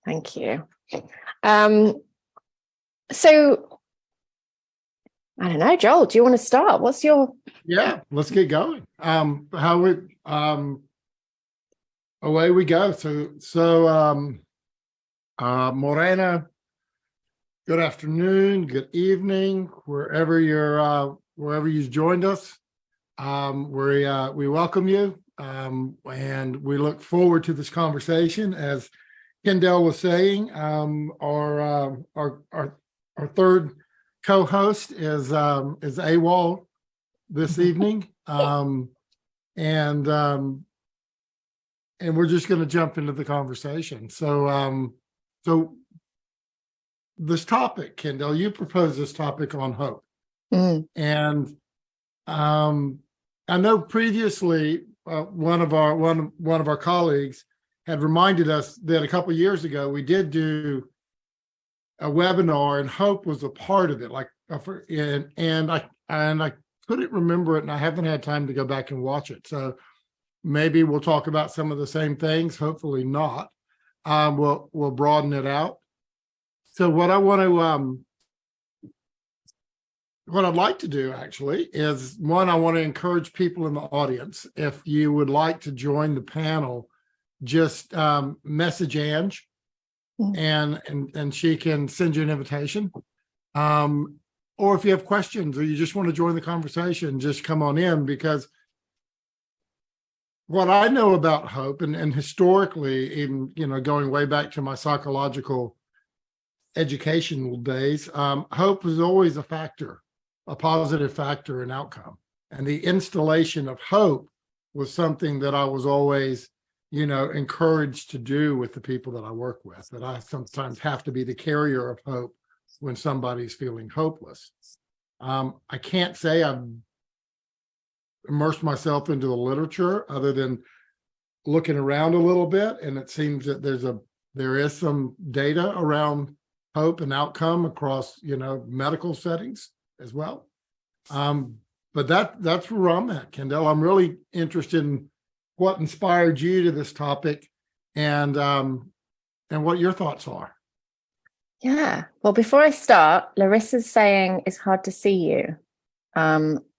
Thank you. So, I don't know, Joel, do you want to start? What's your... Yeah, let's get going. Away we go. Morena, good afternoon, good evening, wherever you've joined us. We welcome you, and we look forward to this conversation. As Kendelle was saying, our third co-host is AWOL this evening, and we're just going to jump into the conversation. So this topic, Kendelle, you proposed this topic on hope, and I know previously one of our colleagues had reminded us that a couple of years ago we did do a webinar, and hope was a part of it. And I couldn't remember it, and I haven't had time to go back and watch it. So maybe we'll talk about some of the same things. Hopefully not. We'll broaden it out. So what I'd like to do actually is, one, I want to encourage people in the audience, if you would like to join the panel, just message Ange, and she can send you an invitation. Or if you have questions or you just want to join the conversation, just come on in, because what I know about hope, and historically, even going way back to my psychological educational days, hope was always a positive factor in outcome. And the installation of hope was something that I was always encouraged to do with the people that I work with, that I sometimes have to be the carrier of hope when somebody's feeling hopeless. I can't say I've immersed myself into the literature other than looking around a little bit, and it seems that there is some data around hope and outcome across medical settings as well. But that's where I'm at, Kendelle. I'm really interested in what inspired you to this topic, and what your thoughts are. Yeah. Well, before I start, Larissa's saying it's hard to see you.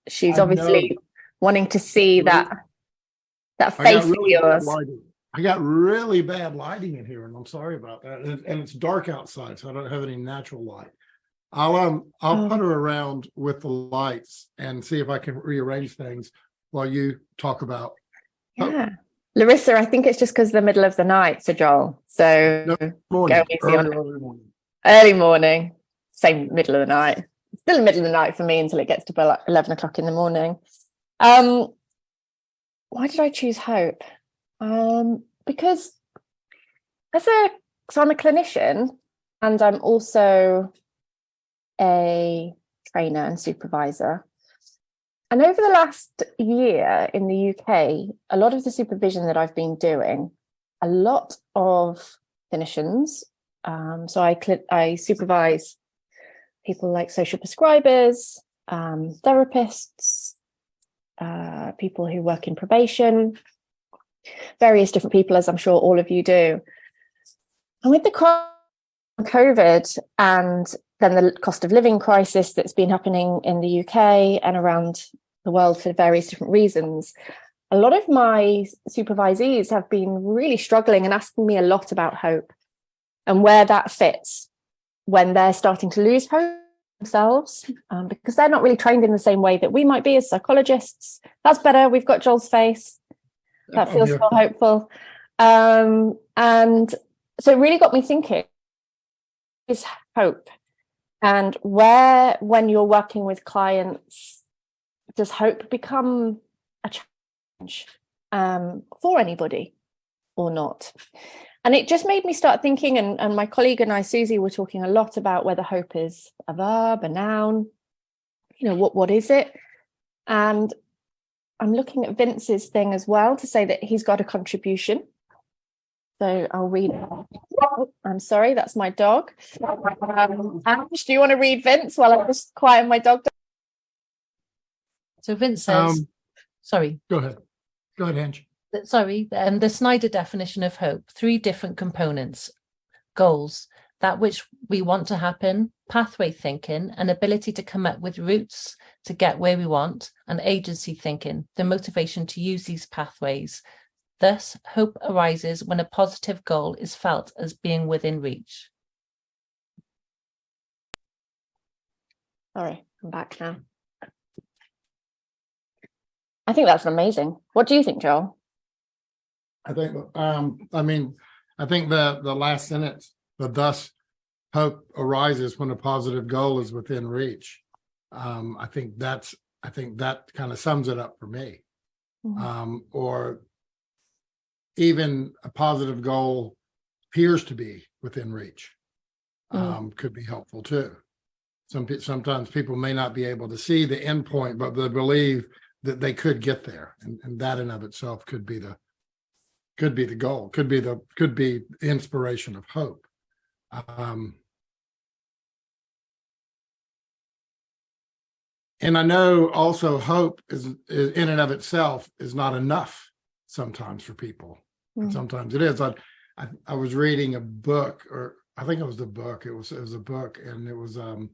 She's obviously wanting to see that face of yours. I got really bad lighting in here, and I'm sorry about that. And it's dark outside, so I don't have any natural light. I'll putter around with the lights and see if I can rearrange things while you talk about. Yeah. Larissa, I think it's just because the middle of the night, Sir Joel. So early morning, same middle of the night. It's still the middle of the night for me until it gets to about 11 o'clock in the morning. Why did I choose hope? Because so I'm a clinician, and I'm also a trainer and supervisor. And over the last year in the UK, a lot of the supervision that I've been doing, a lot of clinicians, so I supervise people like social prescribers, therapists, people who work in probation, various different people, as I'm sure all of you do. And with the COVID and then the cost of living crisis that's been happening in the UK and around the world for various different reasons, a lot of my supervisees have been really struggling and asking me a lot about hope and where that fits when they're starting to lose hope themselves, because they're not really trained in the same way that we might be as psychologists. That's better. We've got Joel's face. That feels more hopeful. And so it really got me thinking, is hope? And where, when you're working with clients, does hope become a challenge for anybody or not? And it just made me start thinking, and my colleague and I, Susie, were talking a lot about whether hope is a verb, a noun, what is it? And I'm looking at Vince's thing as well to say that he's got a contribution. So I'll read. Oh, I'm sorry, that's my dog. Ash, do you want to read Vince while I just quiet my dog? So Vince says, sorry. Go ahead, Ange. Sorry, the Snyder definition of hope, 3 different components. goals, that which we want to happen, pathway thinking, an ability to come up with routes to get where we want, and agency thinking, the motivation to use these pathways. Thus, hope arises when a positive goal is felt as being within reach. Sorry, I'm back now. I think that's amazing. What do you think, Joel? I think, I think the last sentence, the thus hope arises when a positive goal is within reach. I think that kind of sums it up for me. Or even a positive goal appears to be within reach, could be helpful too. Sometimes people may not be able to see the end point, but they believe that they could get there, and that in of itself could be the goal, could be the inspiration of hope. And I know also hope is in and of itself is not enough sometimes for people. Sometimes it is. I was reading a book, or I think it was the book. It was a book, and it was a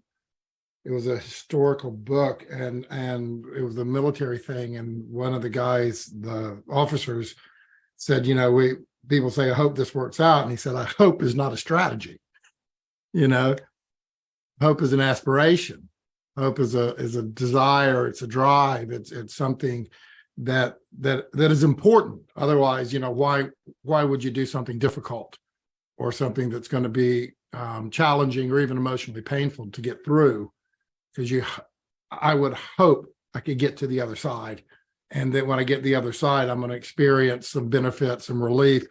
historical book, and it was a military thing. And one of the guys, the officers, said, people say, I hope this works out. And he said, I hope is not a strategy. Hope is an aspiration. Hope is a desire. It's a drive. It's something that is important. Otherwise, why would you do something difficult or something that's going to be challenging or even emotionally painful to get through? Because I would hope I could get to the other side. And then when I get to the other side, I'm going to experience some benefit, some relief,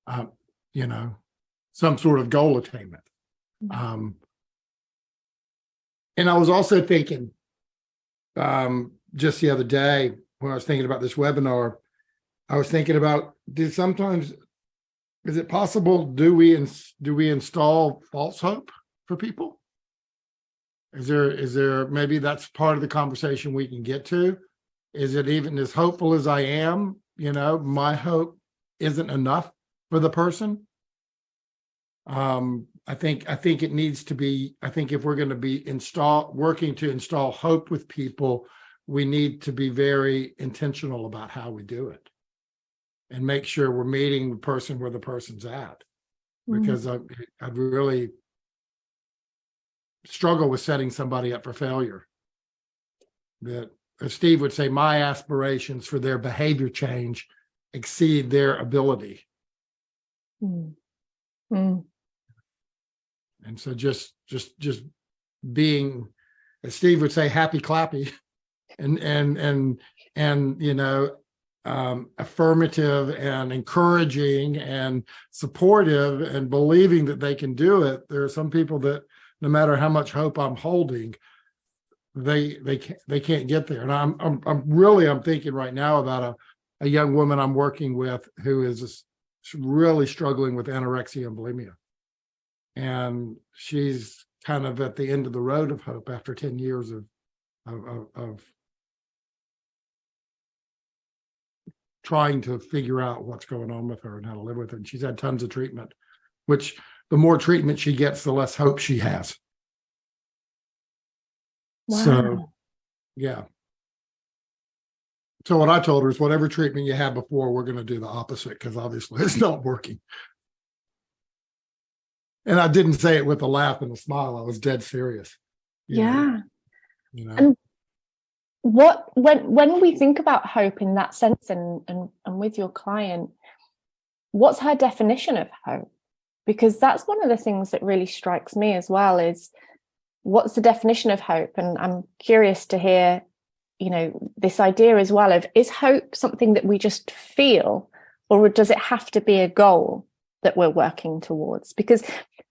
some sort of goal attainment. And I was also thinking just the other day when I was thinking about this webinar, I was thinking about, is it possible, do we install false hope for people? Is there maybe that's part of the conversation we can get to? Is it even as hopeful as I am? My hope isn't enough for the person. I think it needs to be, I think if we're going to be working to install hope with people, we need to be very intentional about how we do it and make sure we're meeting the person where the person's at. Because I really struggle with setting somebody up for failure. That, as Steve would say, my aspirations for their behavior change exceed their ability. And so just being, as Steve would say, happy clappy and affirmative and encouraging and supportive and believing that they can do it. There are some people that no matter how much hope I'm holding, they can't get there. And I'm thinking right now about a young woman I'm working with who is really struggling with anorexia and bulimia. And she's kind of at the end of the road of hope after 10 years of trying to figure out what's going on with her and how to live with it. And she's had tons of treatment, which the more treatment she gets, the less hope she has. Wow. So, yeah. So what I told her is whatever treatment you had before, we're going to do the opposite because obviously it's not working. And I didn't say it with a laugh and a smile. I was dead serious. Yeah. And when we think about hope in that sense and with your client, what's her definition of hope? Because that's one of the things that really strikes me as well is what's the definition of hope? And I'm curious to hear, this idea as well of, is hope something that we just feel, or does it have to be a goal that we're working towards? Because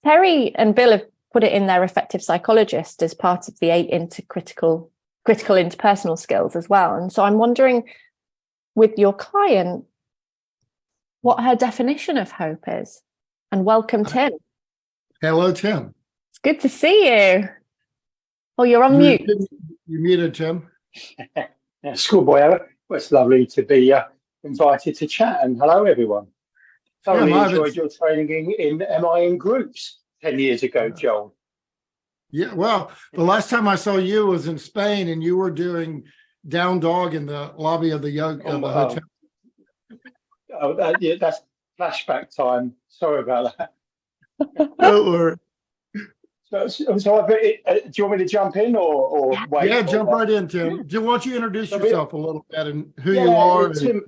Terry and Bill have put it in their Effective Psychologist as part of the 8 critical interpersonal skills as well. And so I'm wondering, with your client, what her definition of hope is. And welcome, Tim. Hello, Tim. It's good to see you. Oh, you're on mute. You muted, Tim. Schoolboy, well, it's lovely to be invited to chat. And hello, everyone. Tim, thoroughly I haven't- enjoyed your training in MI in groups 10 years ago, Joel. Yeah, well, the last time I saw you was in Spain, and you were doing down dog in the lobby of the hotel. Yeah, that's flashback time. Sorry about that. Don't worry. Do you want me to jump in or wait? Yeah, jump right in, Tim. Why don't you introduce So yourself a little bit and who you are? Tim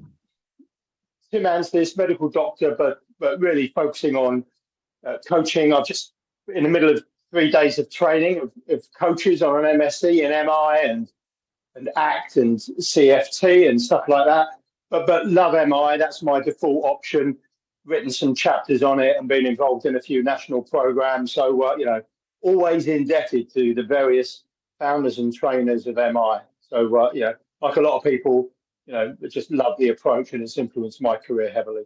Anstis, medical doctor, but really focusing on coaching. I'm just in the middle of 3 days of training of coaches on an MSc in MI and ACT and CFT and stuff like that. But love MI. That's my default option. Written some chapters on it and been involved in a few national programs. So always indebted to the various founders and trainers of MI. So like a lot of people, just love the approach, and it's influenced my career heavily.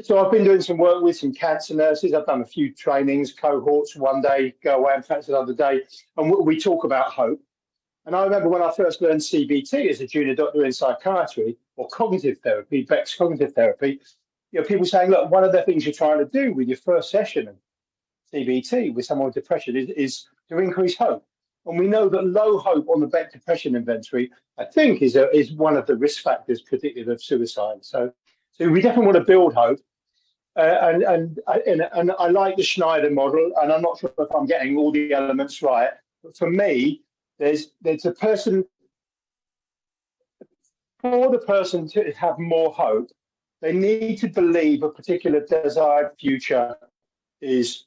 So I've been doing some work with some cancer nurses. I've done a few trainings, cohorts, one day, go away and practice another day. And we talk about hope. And I remember when I first learned CBT as a junior doctor in psychiatry, or cognitive therapy, Beck's cognitive therapy, people saying, look, one of the things you're trying to do with your first session of CBT with someone with depression is to increase hope. And we know that low hope on the Beck depression inventory, I think, is one of the risk factors predictive of suicide. So we definitely want to build hope. And I like the Schneider model, and I'm not sure if I'm getting all the elements right. But for me, there's a person, for the person to have more hope, they need to believe a particular desired future is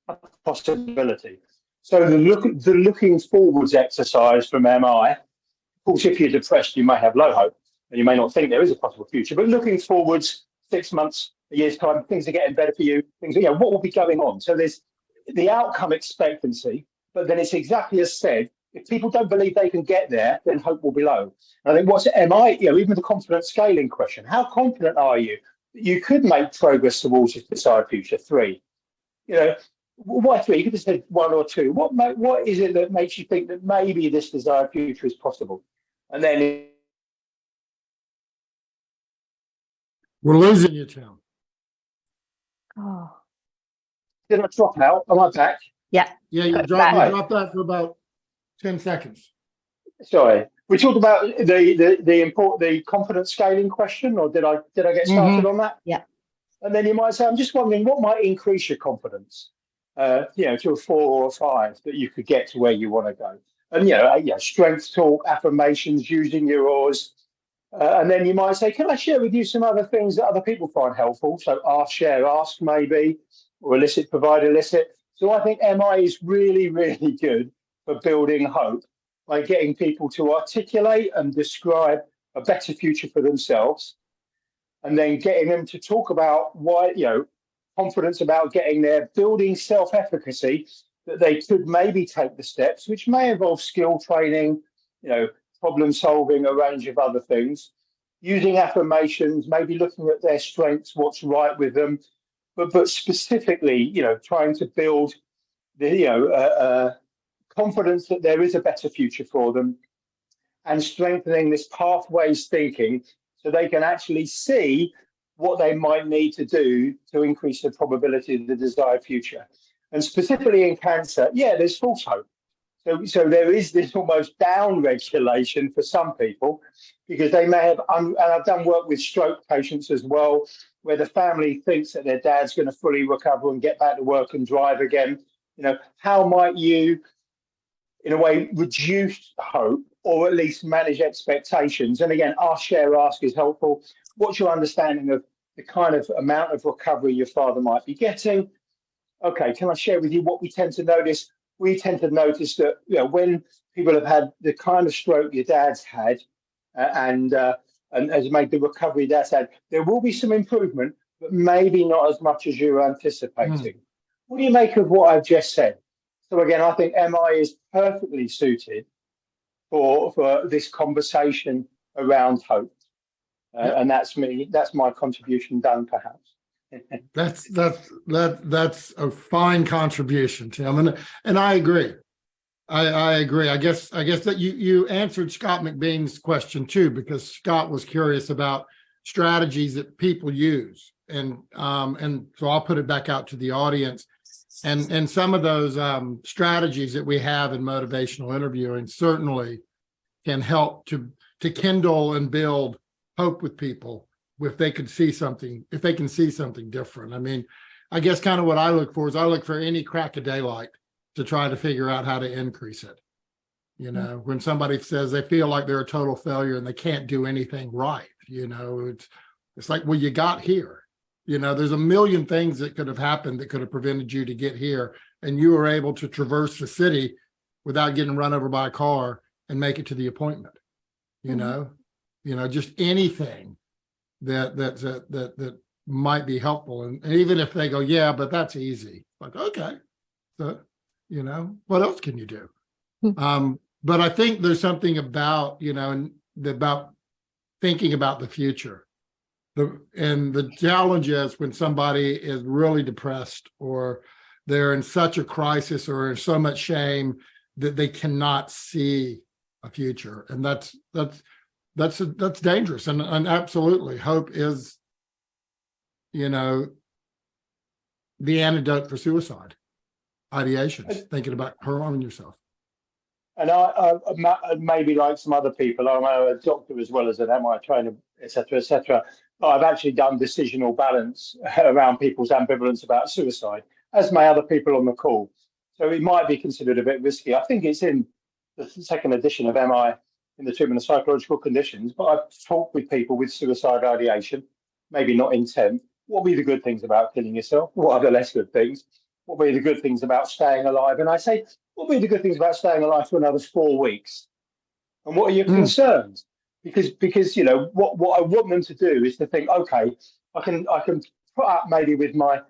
a possibility. So the looking forwards exercise from MI, of course, if you're depressed, you may have low hope and you may not think there is a possible future, but looking forwards 6 months, a year's time, things are getting better for you, what will be going on? So there's the outcome expectancy, but then it's exactly as said, if people don't believe they can get there, then hope will be low. And I think what's MI, even the confidence scaling question, how confident are you that you could make progress towards your desired future? 3. Why 3? You could have said 1 or 2. What is it that makes you think that maybe this desired future is possible? And then We're losing you, Tim. Oh, did I drop out? Am I back? yeah. Yeah, you dropped that for about 10 seconds. Sorry. We talked about the confidence scaling question, or did I get started on that? Yeah. And then you might say, I'm just wondering what might increase your confidence, to a 4 or a 5 that you could get to where you want to go. And strength talk, affirmations, using your oars. And then you might say, can I share with you some other things that other people find helpful? So ask, share, ask maybe, or elicit, provide, elicit. So I think MI is really, really good for building hope by getting people to articulate and describe a better future for themselves, and then getting them to talk about why, confidence about getting there, building self-efficacy, that they could maybe take the steps, which may involve skill training, problem solving, a range of other things, using affirmations, maybe looking at their strengths, what's right with them, but specifically, trying to build the confidence that there is a better future for them, and strengthening this pathways thinking so they can actually see what they might need to do to increase the probability of the desired future. And specifically in cancer, there's false hope. So there is this almost down regulation for some people, because they may have, and I've done work with stroke patients as well, where the family thinks that their dad's going to fully recover and get back to work and drive again. How might you, in a way, reduce hope, or at least manage expectations? And again, ask, share, ask is helpful. What's your understanding of the kind of amount of recovery your father might be getting? Okay, can I share with you what we tend to notice? We tend to notice that when people have had the kind of stroke your dad's had, and has made the recovery dad's had, there will be some improvement, but maybe not as much as you're anticipating. What do you make of what I've just said? So again, I think MI is perfectly suited for this conversation around hope, and that's me. That's my contribution done, perhaps. That's a fine contribution, Tim, and I agree. I agree. I guess that you answered Scott McBean's question too, because Scott was curious about strategies that people use and so I'll put it back out to the audience. And some of those strategies that we have in motivational interviewing certainly can help to kindle and build hope with people if they can see something different. I mean, I guess kind of what I look for is I look for any crack of daylight to try to figure out how to increase it. You know, when somebody says they feel like they're a total failure and they can't do anything right, you know, it's like, well, you got here. You know, there's a million things that could have happened that could have prevented you to get here. And you were able to traverse the city without getting run over by a car and make it to the appointment. You know, just anything that might be helpful. And even if they go, yeah, but that's easy. Like, okay, so, you know, what else can you do? But I think there's something about, you know, about thinking about the future. And the challenge is when somebody is really depressed or they're in such a crisis or in so much shame that they cannot see a future. And that's dangerous. And absolutely, hope is, you know, the antidote for suicide ideations, thinking about harming yourself. And I maybe like some other people, I'm a doctor as well as an MI trainer, etc., etc. I've actually done decisional balance around people's ambivalence about suicide, as may other people on the call. So it might be considered a bit risky. I think it's in the second edition of MI in the treatment of psychological conditions, but I've talked with people with suicide ideation, maybe not intent. What will be the good things about killing yourself? What are the less good things? What will be the good things about staying alive? And I say, what will be the good things about staying alive for another 4 weeks? And what are your concerns? Because you know what I want them to do is to think, okay, I can put up maybe with my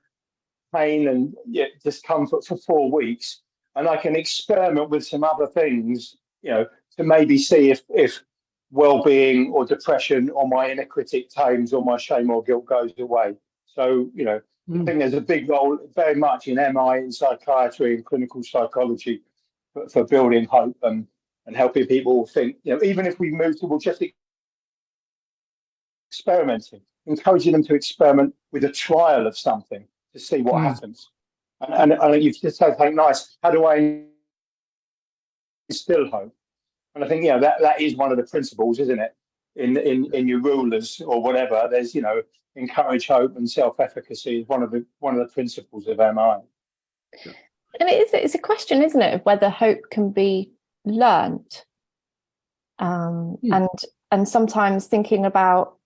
pain and discomfort for 4 weeks, and I can experiment with some other things, you know, to maybe see if well-being or depression or my inner critic tames or my shame or guilt goes away. So, you know, I think there's a big role very much in MI, in psychiatry and clinical psychology for building hope and helping people think, you know, even if we move towards just experimenting, encouraging them to experiment with a trial of something to see what happens. And you've just said something nice. How do I instill hope? And I think, you know, that is one of the principles, isn't it? In your rulers or whatever, there's, you know, encourage hope and self-efficacy is one of the principles of MI. And it's a question, isn't it, of whether hope can be learnt. And sometimes thinking about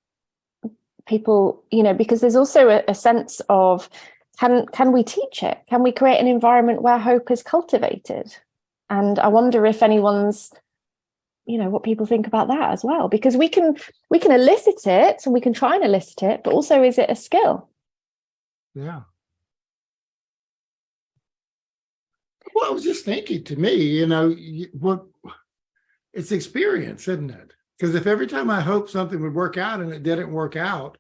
people, you know, because there's also a sense of can we teach it? Can we create an environment where hope is cultivated? And I wonder if anyone's, you know, what people think about that as well, because we can elicit it and we can try and elicit it, but also is it a skill? Yeah. Well, I was just thinking, to me, you know, it's experience, isn't it? Because if every time I hoped something would work out and it didn't work out,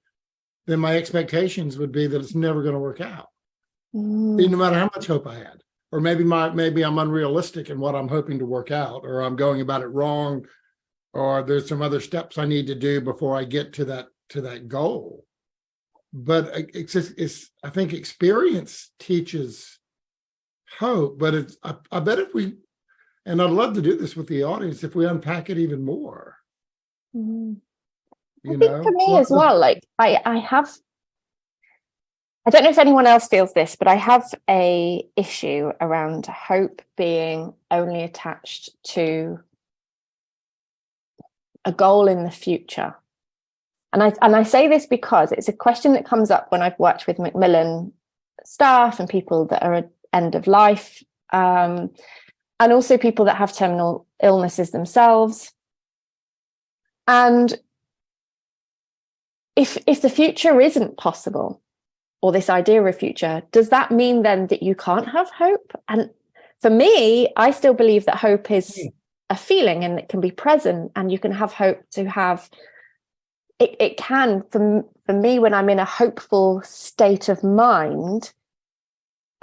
then my expectations would be that it's never going to work out, no matter how much hope I had. Or maybe I'm unrealistic in what I'm hoping to work out, or I'm going about it wrong, or there's some other steps I need to do before I get to that goal. But I think experience teaches hope. But I bet if we, and I'd love to do this with the audience, if we unpack it even more. I think for me as well, like I don't know if anyone else feels this, but I have a issue around hope being only attached to a goal in the future. And I say this because it's a question that comes up when I've worked with Macmillan staff and people that are at end of life, and also people that have terminal illnesses themselves. And if the future isn't possible, or this idea of future, does that mean then that you can't have hope? And for me, I still believe that hope is a feeling and it can be present, and you can have hope to have it can, for me, when I'm in a hopeful state of mind,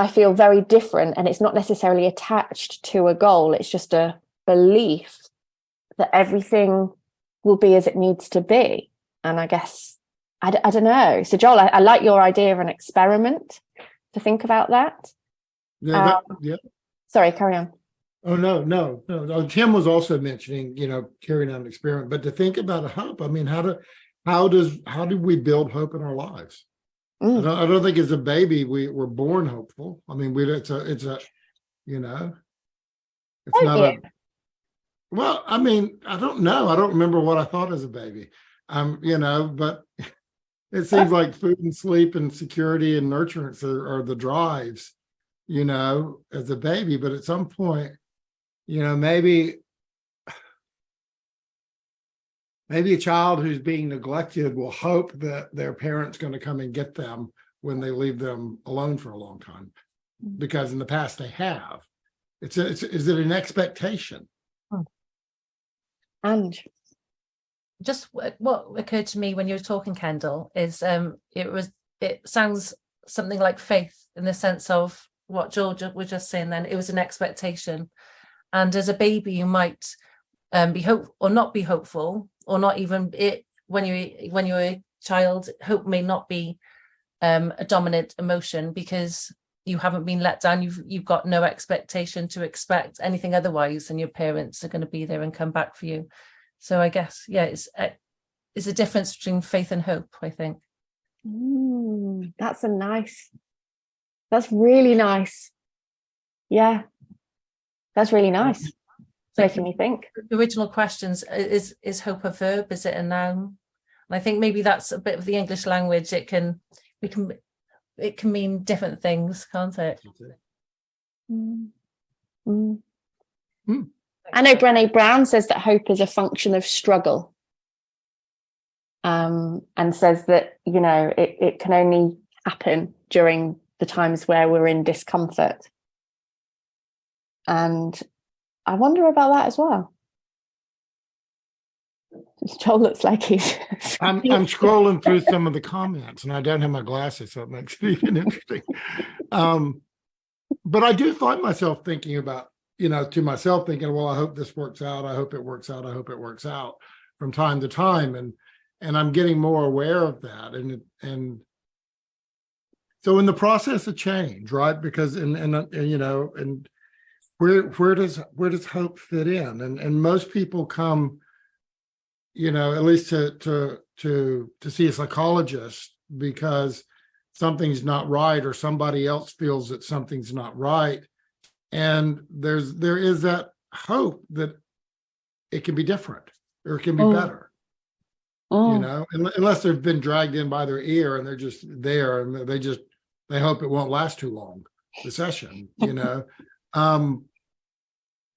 I feel very different, and it's not necessarily attached to a goal. It's just a belief that everything will be as it needs to be. And I guess I don't know. So Joel, I like your idea of an experiment to think about that. Yeah, yeah. Sorry, carry on. Oh, no. Tim was also mentioning, carrying out an experiment, but to think about a hope. I mean, how do we build hope in our lives? I don't think as a baby we're born hopeful. I mean, it's not well, I mean, I don't know. I don't remember what I thought as a baby. But it seems like food and sleep and security and nurturance are the drives, as a baby. But at some point, maybe a child who's being neglected will hope that their parent's going to come and get them when they leave them alone for a long time, because in the past they have. Is it an expectation? And just what occurred to me when you were talking, Kendelle, is it sounds something like faith in the sense of what Georgia was just saying. Then it was an expectation, and as a baby you might be hope or not be hopeful, or not even it when you're a child. Hope may not be a dominant emotion because you haven't been let down. You've got no expectation to expect anything otherwise, and your parents are going to be there and come back for you. So I guess, yeah, it's a difference between faith and hope, I think. That's really nice. Yeah, that's really nice. It's making me think. The original questions, is hope a verb? Is it a noun? And I think maybe that's a bit of the English language. It can mean different things, can't it? I know Brené Brown says that hope is a function of struggle, and says that, it can only happen during the times where we're in discomfort. And I wonder about that as well. Joel looks like he's... I'm scrolling through some of the comments, and I don't have my glasses, so it makes it even interesting. But I do find myself thinking about, to myself thinking, well, I hope this works out. I hope it works out. I hope it works out from time to time. And I'm getting more aware of that. And so in the process of change, right? Because, and where does hope fit in? And most people come, at least to see a psychologist because something's not right, or somebody else feels that something's not right. And there is that hope that it can be different, or it can be better, unless they've been dragged in by their ear and they're just there and they hope it won't last too long, the session,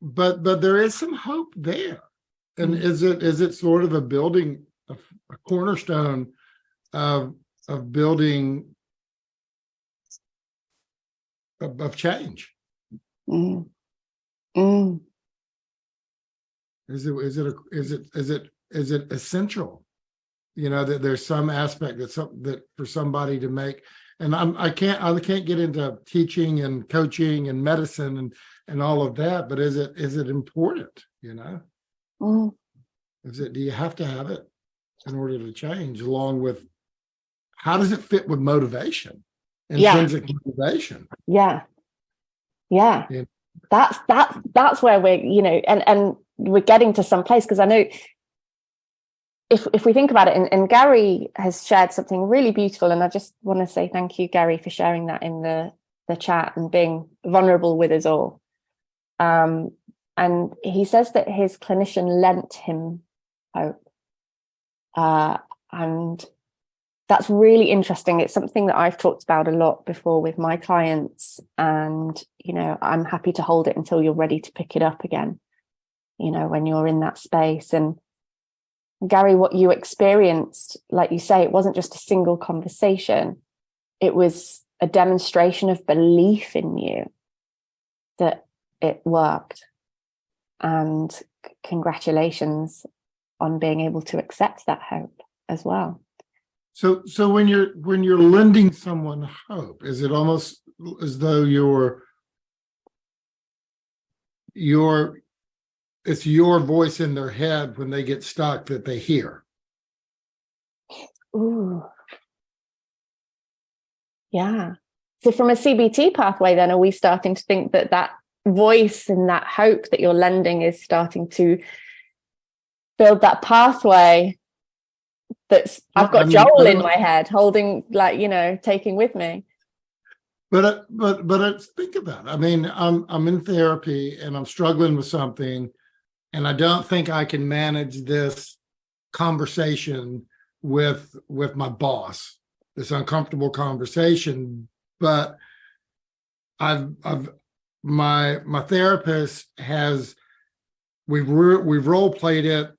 but there is some hope there. And is it sort of a building, a cornerstone of building of change? Is it essential? That there's some aspect that for somebody to make. And I can't get into teaching and coaching and medicine and all of that, but is it important? Do you have to have it in order to change, along with how does it fit with motivation, intrinsic motivation? Yeah. That's where we're, and we're getting to some place, because I know if we think about it, and Gary has shared something really beautiful, and I just want to say thank you, Gary, for sharing that in the chat and being vulnerable with us all. And he says that his clinician lent him hope. And that's really interesting. It's something that I've talked about a lot before with my clients. And, I'm happy to hold it until you're ready to pick it up again, when you're in that space. And Gary, what you experienced, like you say, it wasn't just a single conversation. It was a demonstration of belief in you that it worked. And congratulations on being able to accept that hope as well. So when you're lending someone hope, is it almost as though it's your voice in their head when they get stuck that they hear? Ooh. Yeah. So from a CBT pathway, then, are we starting to think that that voice and that hope that you're lending is starting to build that pathway that's, I've got Joel in my head holding, like, you know, taking with me. But think about it. I mean, I'm in therapy and I'm struggling with something, and I don't think I can manage this conversation with my boss, this uncomfortable conversation. But my therapist has, we've role played it.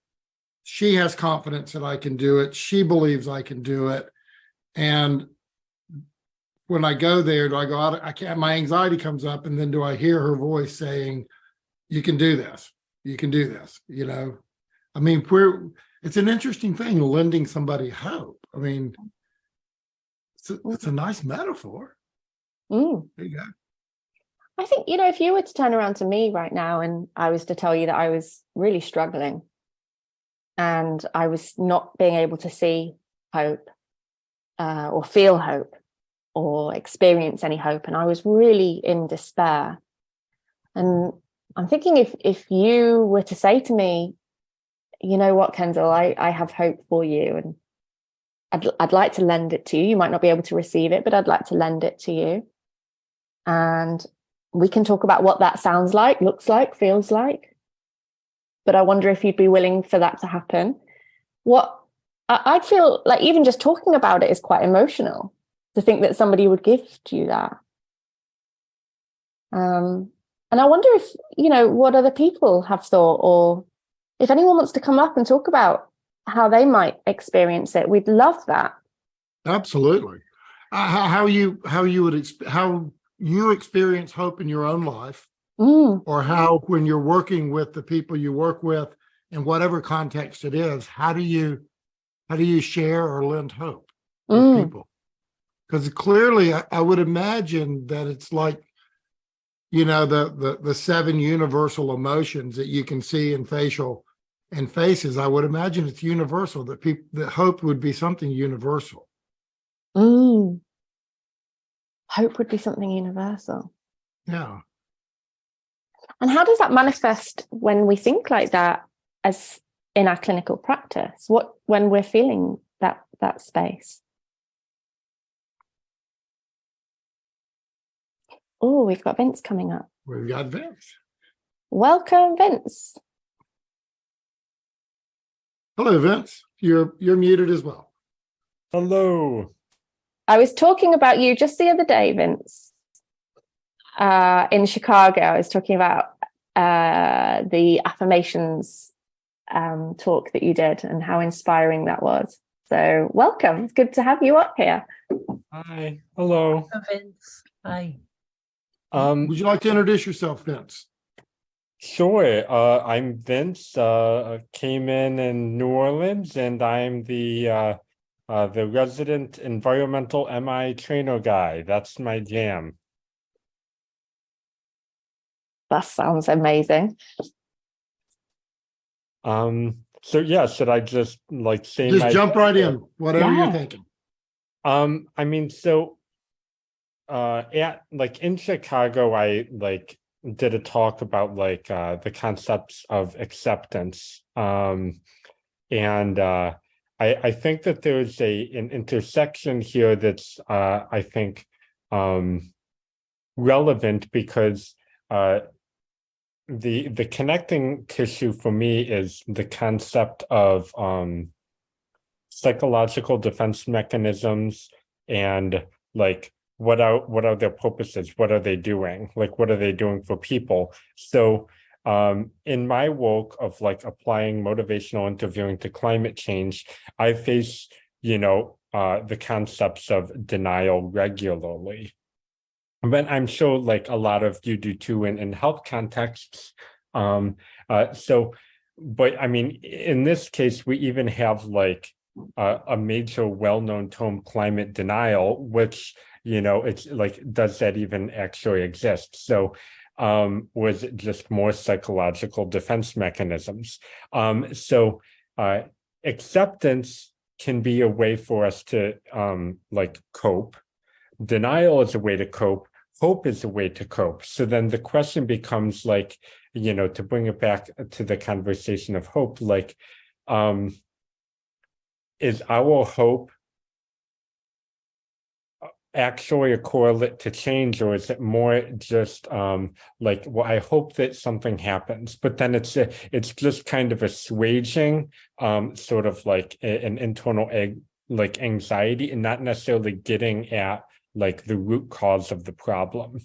She has confidence that I can do it. She believes I can do it. And when I go there, do I go out? I can't, my anxiety comes up, and then do I hear her voice saying, you can do this. You can do this. You know, I mean, it's an interesting thing, lending somebody hope. I mean, it's a nice metaphor. Mm. There you go. I think, you know, if you were to turn around to me right now and I was to tell you that I was really struggling and I was not being able to see hope or feel hope or experience any hope, and I was really in despair. And I'm thinking, if you were to say to me, you know what, Kendelle, I have hope for you, and I'd like to lend it to you. You might not be able to receive it, but I'd like to lend it to you. And we can talk about what that sounds like, looks like, feels like. But I wonder if you'd be willing for that to happen. What I'd feel like, even just talking about it is quite emotional, to think that somebody would gift you that. And I wonder if, you know, what other people have thought, or if anyone wants to come up and talk about how they might experience it. We'd love that. Absolutely. How you experience hope in your own life, or how, when you're working with the people you work with, in whatever context it is, how do you share or lend hope with people? Because clearly, I would imagine that it's like, you know, the 7 universal emotions that you can see in facial and faces. I would imagine it's universal, that hope would be something universal. Hope would be something universal. Yeah. And how does that manifest when we think like that, as in our clinical practice? When we're feeling that space? Oh, we've got Vince coming up. We've got Vince. Welcome, Vince. Hello, Vince. You're muted as well. Hello. I was talking about you just the other day, Vince. In Chicago, I was talking about the affirmations talk that you did and how inspiring that was. So welcome. It's good to have you up here. Hi. Hello. Vince. Hi. Would you like to introduce yourself, Vince? Sure. I'm Vince. Came in New Orleans, and I'm the resident environmental MI trainer guy. That's my jam. That sounds amazing. So yeah, should I just say Just jump right in, whatever you're thinking. I mean, so in Chicago, I did a talk about the concepts of acceptance. And I think that there's an intersection here that's I think relevant, because the connecting tissue for me is the concept of psychological defense mechanisms, and what are their purposes? What are they doing? What are they doing for people? So in my work of applying motivational interviewing to climate change, I face, the concepts of denial regularly. But I'm sure a lot of you do too in health contexts. But I mean, in this case, we even have a major well-known term, climate denial, which, it's does that even actually exist? So was it just more psychological defense mechanisms? Acceptance can be a way for us to like cope. Denial is a way to cope. Hope is a way to cope. So then the question becomes like, you know, to bring it back to the conversation of hope, like, is our hope actually a correlate to change, or is it more just like, well, I hope that something happens, but then it's just kind of assuaging sort of like an internal like anxiety, and not necessarily getting at like the root cause of the problem.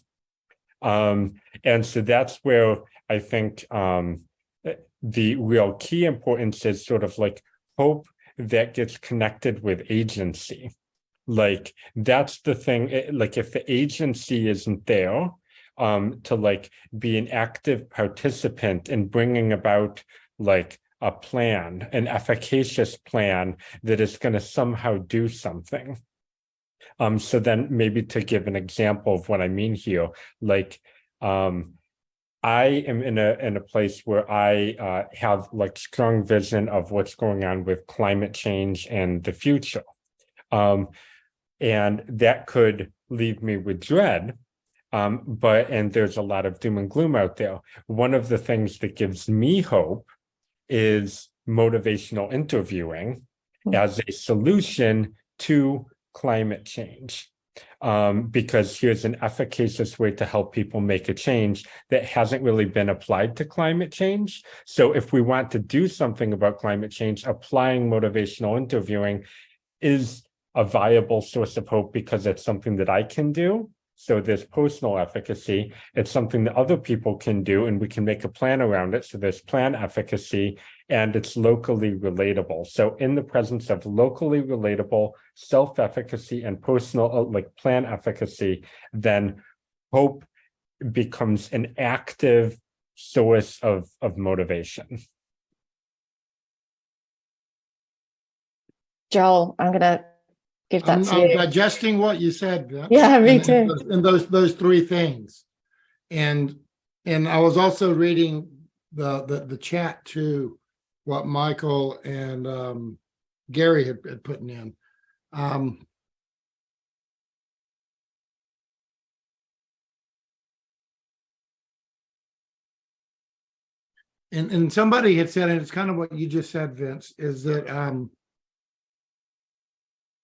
And so that's where I think the real key importance is sort of like hope that gets connected with agency. Like that's the thing, like if the agency isn't there to like be an active participant in bringing about like a plan, an efficacious plan that is going to somehow do something. So then maybe to give an example of what I mean here, like I am in a place where I have like strong vision of what's going on with climate change and the future. And that could leave me with dread. And there's a lot of doom and gloom out there. One of the things that gives me hope is motivational interviewing as a solution to climate change. Because here's an efficacious way to help people make a change that hasn't really been applied to climate change. So if we want to do something about climate change, applying motivational interviewing is a viable source of hope because it's something that I can do. So there's personal efficacy. It's something that other people can do, and we can make a plan around it. So there's plan efficacy, and it's locally relatable. So in the presence of locally relatable self-efficacy and personal like plan efficacy, then hope becomes an active source of motivation. Joel, I'm going to give that to I'm you. digesting what you said. Vince, Yeah, me too. And those three things, and I was also reading the chat too, what Michael and Gary had putting in. And somebody had said, and it's kind of what you just said, Vince, is that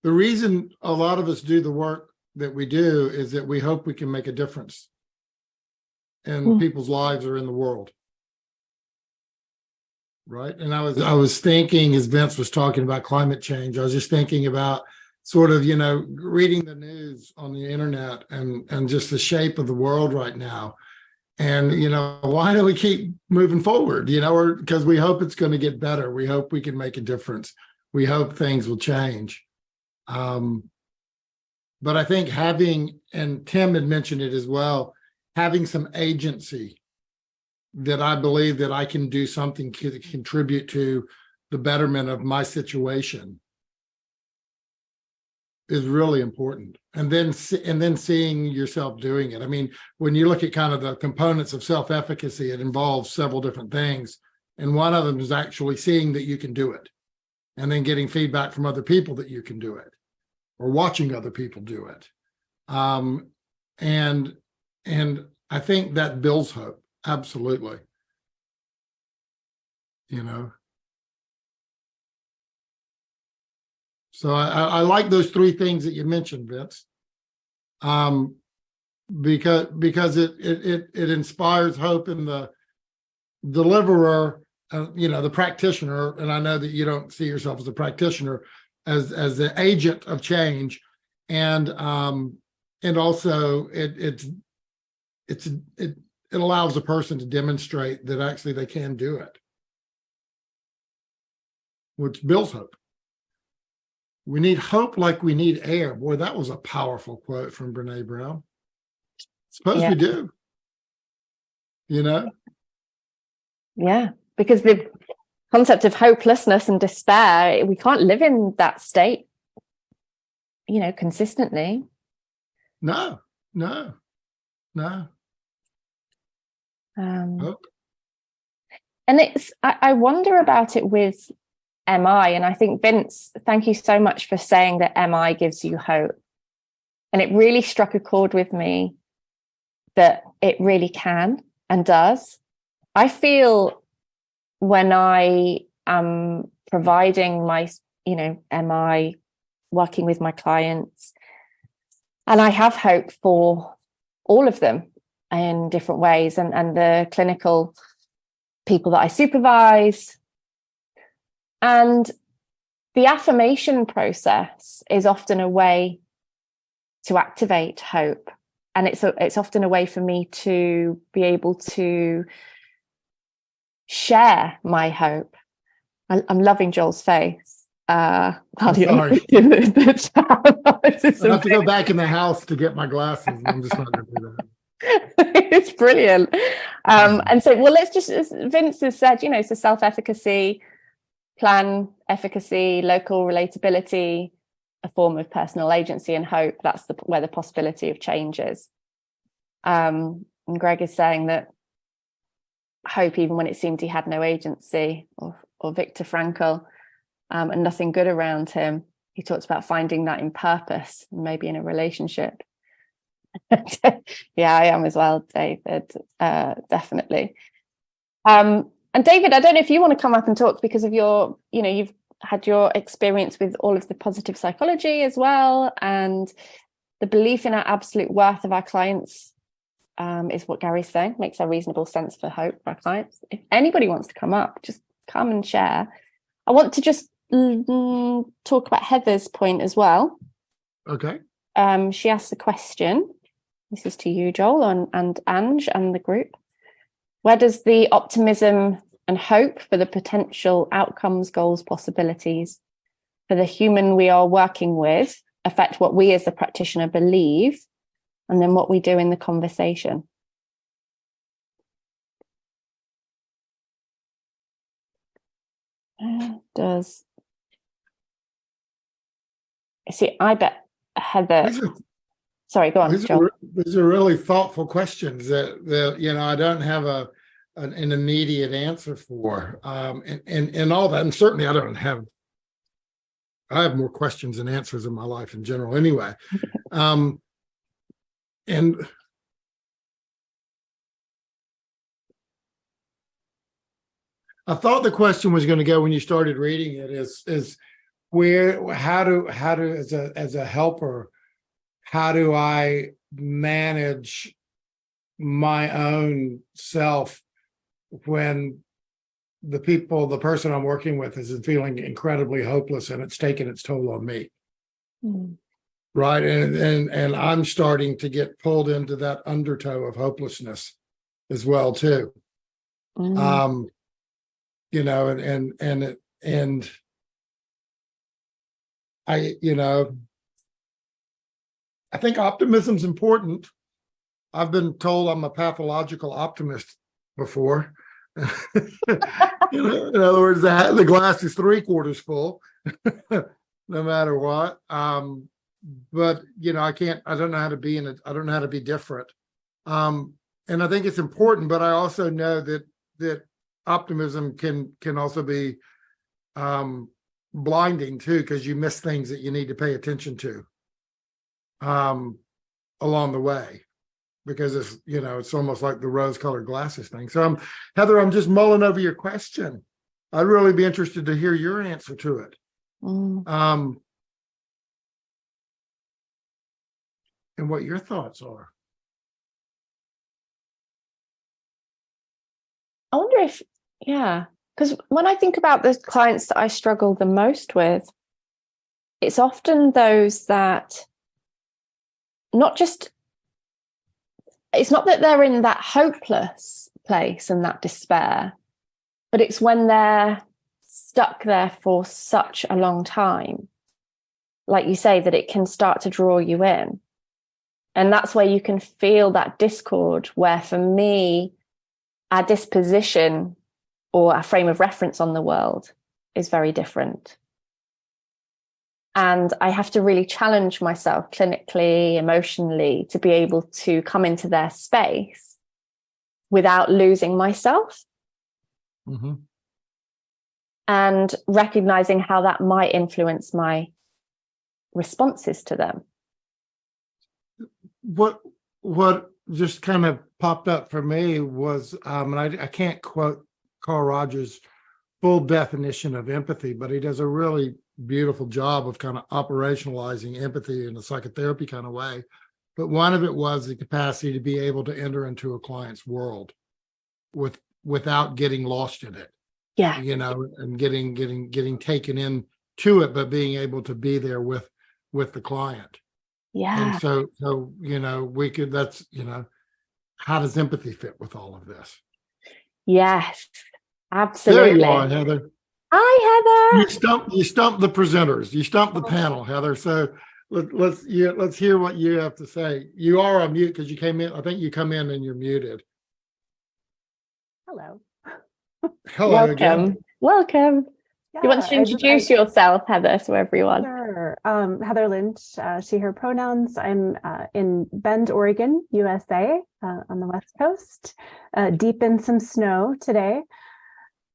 the reason a lot of us do the work that we do is that we hope we can make a difference in people's lives or in the world. Right. And I was thinking, as Vince was talking about climate change, I was just thinking about sort of, you know, reading the news on the internet and just the shape of the world right now. And, you know, why do we keep moving forward? You know, or because we hope it's going to get better. We hope we can make a difference. We hope things will change. But I think having, and Tim had mentioned it as well, having some agency that I believe that I can do something to contribute to the betterment of my situation is really important. And then seeing yourself doing it. I mean, when you look at kind of the components of self-efficacy, it involves several different things. And one of them is actually seeing that you can do it, and then getting feedback from other people that you can do it, or watching other people do it. And I think that builds hope. Absolutely. You know, so I like those three things that you mentioned, Vince, because it inspires hope in the deliverer, you know, the practitioner. And I know that you don't see yourself as a practitioner, as the agent of change, and also it allows a person to demonstrate that actually they can do it, which builds hope. We need hope like we need air. Boy, that was a powerful quote from Brene Brown. Suppose we do. You know? Yeah, because the concept of hopelessness and despair, we can't live in that state, you know, consistently. No. And I wonder about it with MI. And I think, Vince, thank you so much for saying that MI gives you hope. And it really struck a chord with me that it really can and does. I feel when I am providing my, MI, working with my clients, and I have hope for all of them in different ways, and the clinical people that I supervise. And the affirmation process is often a way to activate hope. And it's often a way for me to be able to share my hope. I'm loving Joel's face. Sorry. I have to go back in the house to get my glasses. I'm just not going to do that. It's brilliant. And so, well, let's just, as Vince has said, so self-efficacy, plan efficacy, local relatability, a form of personal agency and hope. That's where the possibility of change is. And Greg is saying that hope, even when it seemed he had no agency, or Viktor Frankl, and nothing good around him, he talks about finding that in purpose, maybe in a relationship. Yeah, I am as well, David, definitely. And David, I don't know if you want to come up and talk because of your, you've had your experience with all of the positive psychology as well, and the belief in our absolute worth of our clients is what Gary's saying, makes a reasonable sense for hope for our clients. If anybody wants to come up, just come and share. I want to just talk about Heather's point as well. Okay. She asked the question, this is to you, Joel, and Ange and the group. Where does the optimism and hope for the potential outcomes, goals, possibilities for the human we are working with affect what we as the practitioner believe, and then what we do in the conversation? I bet Heather. Sorry, go on, Joel. These are really thoughtful questions that I don't have an immediate answer for, and all that. And certainly, I have more questions than answers in my life in general, anyway. And I thought the question was going to go, when you started reading it, is how do as a helper, how do I manage my own self when the person I'm working with is feeling incredibly hopeless and it's taking its toll on me? Mm. Right. And I'm starting to get pulled into that undertow of hopelessness as well, too. Mm. And I think optimism's important. I've been told I'm a pathological optimist before. In other words, the glass is 3/4 full, no matter what. But I don't know how to be I don't know how to be different. And I think it's important, but I also know that optimism can also be blinding too, because you miss things that you need to pay attention to along the way, because it's almost like the rose-colored glasses thing. So Heather, I'm just mulling over your question. I'd really be interested to hear your answer to it. Mm. And what your thoughts are. I wonder because when I think about the clients that I struggle the most with, it's often those that it's not that they're in that hopeless place and that despair, but it's when they're stuck there for such a long time, like you say, that it can start to draw you in. And that's where you can feel that discord, where for me, our disposition or our frame of reference on the world is very different. And I have to really challenge myself clinically, emotionally, to be able to come into their space without losing myself. Mm-hmm. and recognizing how that might influence my responses to them. What just kind of popped up for me was, and I can't quote Carl Rogers' full definition of empathy, but he does a really beautiful job of kind of operationalizing empathy in a psychotherapy kind of way. But one of it was the capacity to be able to enter into a client's world without getting lost in it. Yeah. You know, and getting taken in to it, but being able to be there with the client. Yeah. And so, you know, that's, you know, how does empathy fit with all of this? Yes, absolutely. There you are, Heather. Hi, Heather. You stumped the presenters. You stumped the panel, Heather. So let's hear what you have to say. You are on mute because you came in. I think you come in and you're muted. Hello. Hello again. Welcome. You want to introduce yourself, Heather, to everyone? Sure. Heather Lynch, she, her pronouns. I'm in Bend, Oregon, USA, on the West Coast, deep in some snow today.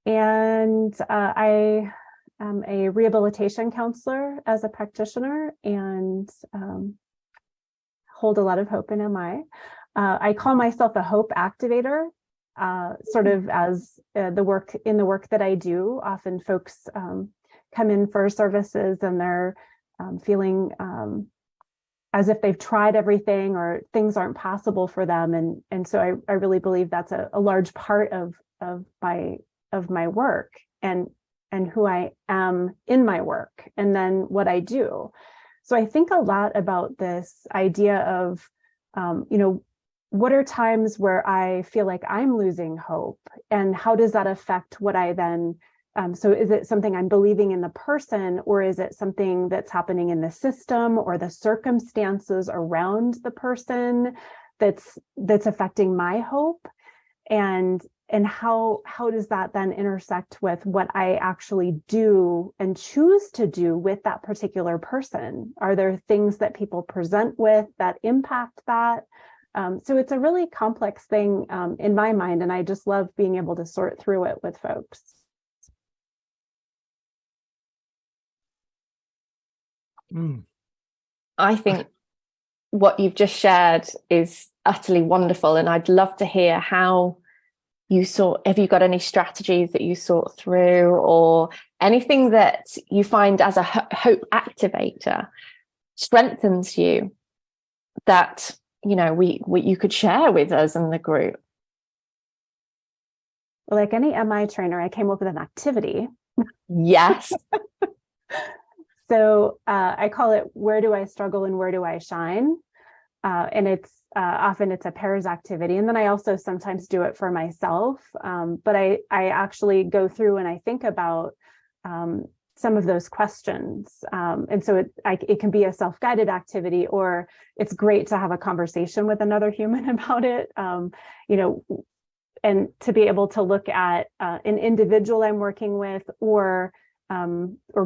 And I am a rehabilitation counselor as a practitioner and hold a lot of hope in MI. I call myself a hope activator. Sort of as the work that I do, often folks come in for services and they're feeling as if they've tried everything or things aren't possible for them. And so I really believe that's a large part of my work and who I am in my work and then what I do. So I think a lot about this idea of, you know, what are times where I feel like I'm losing hope and how does that affect what I then, so is it something I'm believing in the person or is it something that's happening in the system or the circumstances around the person that's affecting my hope? And how does that then intersect with what I actually do and choose to do with that particular person? Are there things that people present with that impact that? So it's a really complex thing in my mind, and I just love being able to sort through it with folks. I think what you've just shared is utterly wonderful, and I'd love to hear how you have you got any strategies that you sort through or anything that you find as a hope activator strengthens you that you know you could share with us in the group? Like any MI trainer, I came up with an activity. Yes. So I call it "Where do I struggle and where do I shine?" And it's often it's a pairs activity, and then I also sometimes do it for myself. But I actually go through and I think about some of those questions. And so it can be a self-guided activity, or it's great to have a conversation with another human about it, you know, and to be able to look at an individual I'm working with or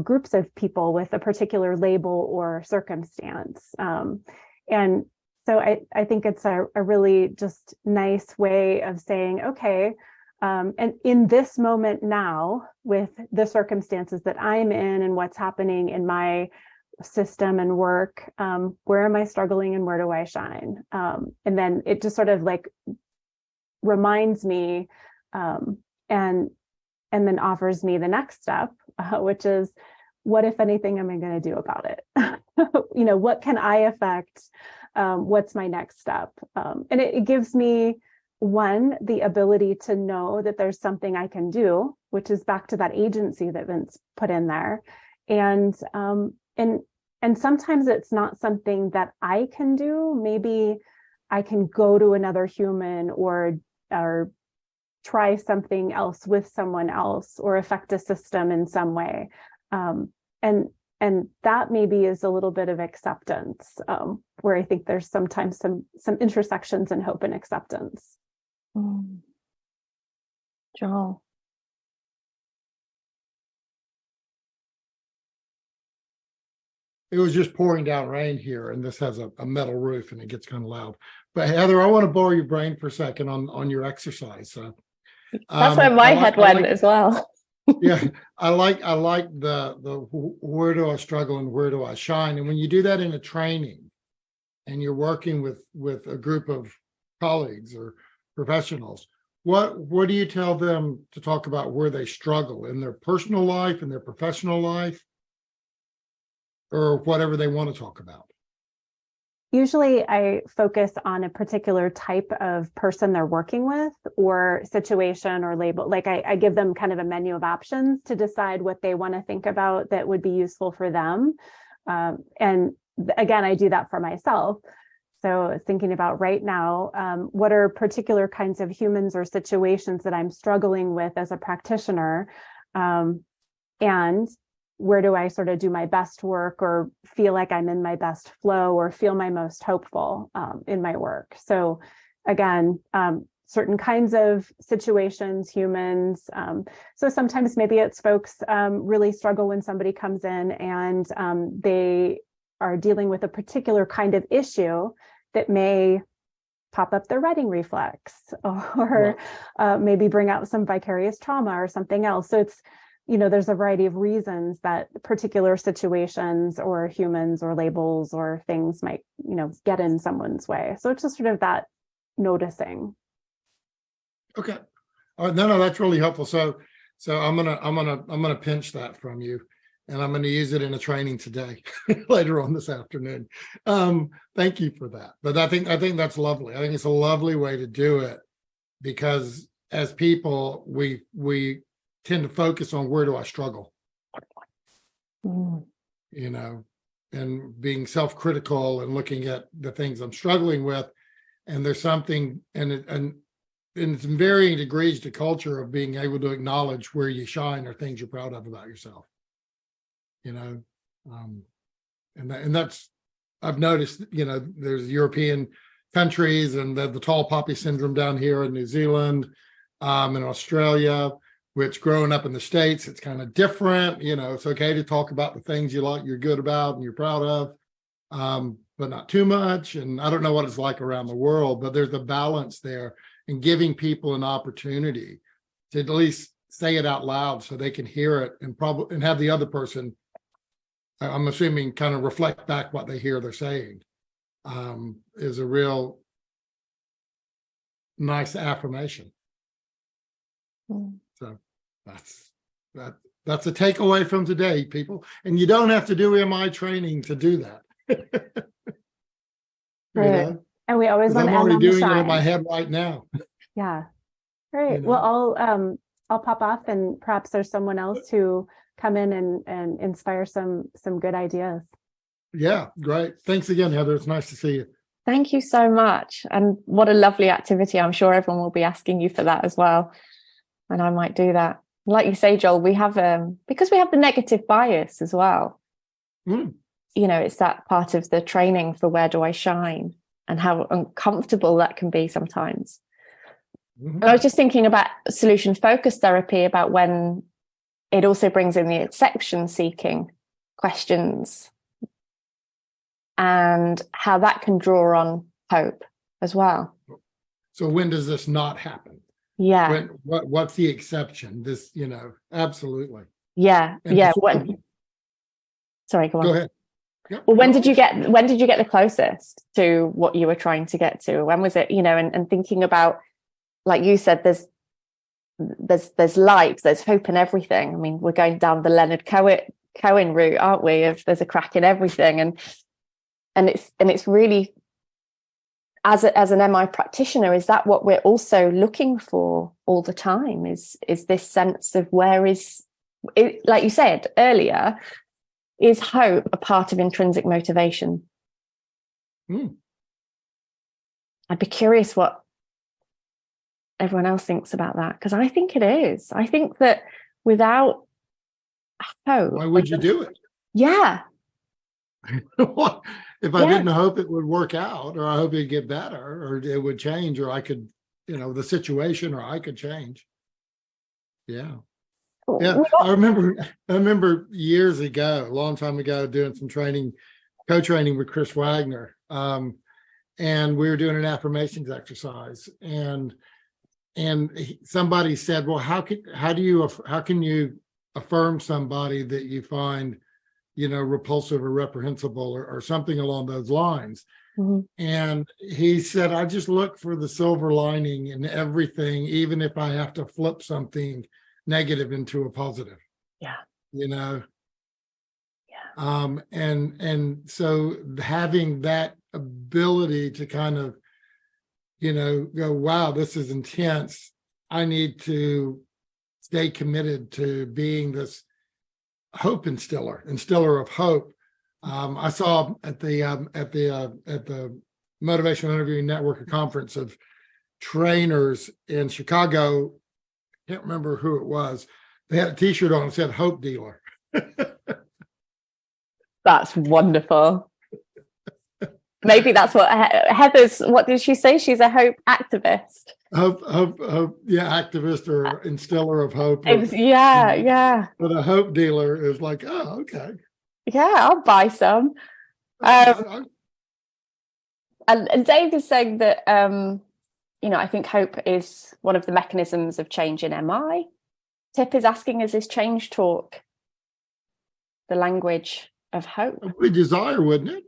groups of people with a particular label or circumstance. And so I think it's a really just nice way of saying, okay, and in this moment now, with the circumstances that I'm in and what's happening in my system and work, where am I struggling and where do I shine? And then it just sort of like reminds me and then offers me the next step, which is, what, if anything, am I going to do about it? You know, what can I affect? What's my next step? And it gives me, one, the ability to know that there's something I can do, which is back to that agency that Vince put in there. And sometimes it's not something that I can do. Maybe I can go to another human or try something else with someone else or affect a system in some way. And that maybe is a little bit of acceptance, where I think there's sometimes some intersections in hope and acceptance. Joel. It was just pouring down rain here, and this has a metal roof, and it gets kind of loud. But Heather, I want to borrow your brain for a second on your exercise. So that's where my head went as well. Yeah, I like where do I struggle and where do I shine? And when you do that in a training and you're working with a group of colleagues or professionals, what do you tell them to talk about where they struggle in their personal life, in their professional life, or whatever they want to talk about? Usually I focus on a particular type of person they're working with or situation or label. Like I give them kind of a menu of options to decide what they want to think about that would be useful for them. And again, I do that for myself. So thinking about right now, what are particular kinds of humans or situations that I'm struggling with as a practitioner? And where do I sort of do my best work or feel like I'm in my best flow or feel my most hopeful in my work? So again, certain kinds of situations, humans. So sometimes maybe it's folks really struggle when somebody comes in and they are dealing with a particular kind of issue that may pop up their writing reflex or maybe bring out some vicarious trauma or something else. So it's, there's a variety of reasons that particular situations or humans or labels or things might, get in someone's way. So it's just sort of that noticing. Okay. No, that's really helpful. So I'm gonna pinch that from you, and I'm gonna use it in a training today, later on this afternoon. Thank you for that. But I think that's lovely. I think it's a lovely way to do it, because as people, we tend to focus on where do I struggle, and being self-critical and looking at the things I'm struggling with. And there's something, and it's in varying degrees to culture of being able to acknowledge where you shine or things you're proud of about yourself. And that's, I've noticed, there's European countries and the tall poppy syndrome down here in New Zealand, in Australia, which growing up in the States, it's kind of different. It's okay to talk about the things you like, you're good about and you're proud of, but not too much. And I don't know what it's like around the world, but there's a balance there, and giving people an opportunity to at least say it out loud so they can hear it and have the other person, I'm assuming, kind of reflect back what they hear they're saying, is a real nice affirmation. So that's a takeaway from today, people. And you don't have to do MI training to do that. Right. And we always want to I'm end already on the doing it in shine. my head right now. Yeah. Right. Well, I'll pop off, and perhaps there's someone else who come in and inspire some good ideas. Yeah, great. Thanks again, Heather. It's nice to see you. Thank you so much. And what a lovely activity. I'm sure everyone will be asking you for that as well. And I might do that. Like you say, Joel, we have, because we have the negative bias as well. It's that part of the training for where do I shine and how uncomfortable that can be sometimes. And I was just thinking about solution focused therapy, about when it also brings in the exception seeking questions and how that can draw on hope as well. So when does this not happen? Yeah. What's the exception? This, absolutely. Yeah. And yeah. Sorry, go on. Go ahead. Yep. Well, when did you get the closest to what you were trying to get to? When was it, and thinking about, like you said, there's light, there's hope in everything. I mean, we're going down the Leonard Cohen route, aren't we? Of there's a crack in everything. And it's really, as an MI practitioner, is that what we're also looking for all the time? Is this sense of where is it, like you said earlier, is hope a part of intrinsic motivation? I'd be curious what everyone else thinks about that, because I think it is. I think that without hope, why would you do it? Yeah. If I didn't hope it would work out, or I hope it'd get better, or it would change, or I could, the situation, or I could change. Yeah. I remember years ago, a long time ago, doing some co-training with Chris Wagner. And we were doing an affirmations exercise, and somebody said, well, how can you affirm somebody that you find, repulsive or reprehensible or something along those lines? Mm-hmm. And he said, I just look for the silver lining in everything, even if I have to flip something negative into a positive. Yeah. Yeah. And so having that ability to kind of, go, wow, this is intense. I need to stay committed to being this hope instiller of hope. I saw at the Motivational Interviewing Network, a conference of trainers in Chicago. Can't remember who it was. They had a T-shirt on that said "Hope Dealer." That's wonderful. Maybe that's what Heather's. What did she say? She's a hope activist. Hope, activist or instiller of hope. Yeah. But a hope dealer is like, oh, okay. Yeah, I'll buy some. And Dave is saying that, I think hope is one of the mechanisms of change in MI. Tip is asking, is this change talk the language of hope? We desire, wouldn't it?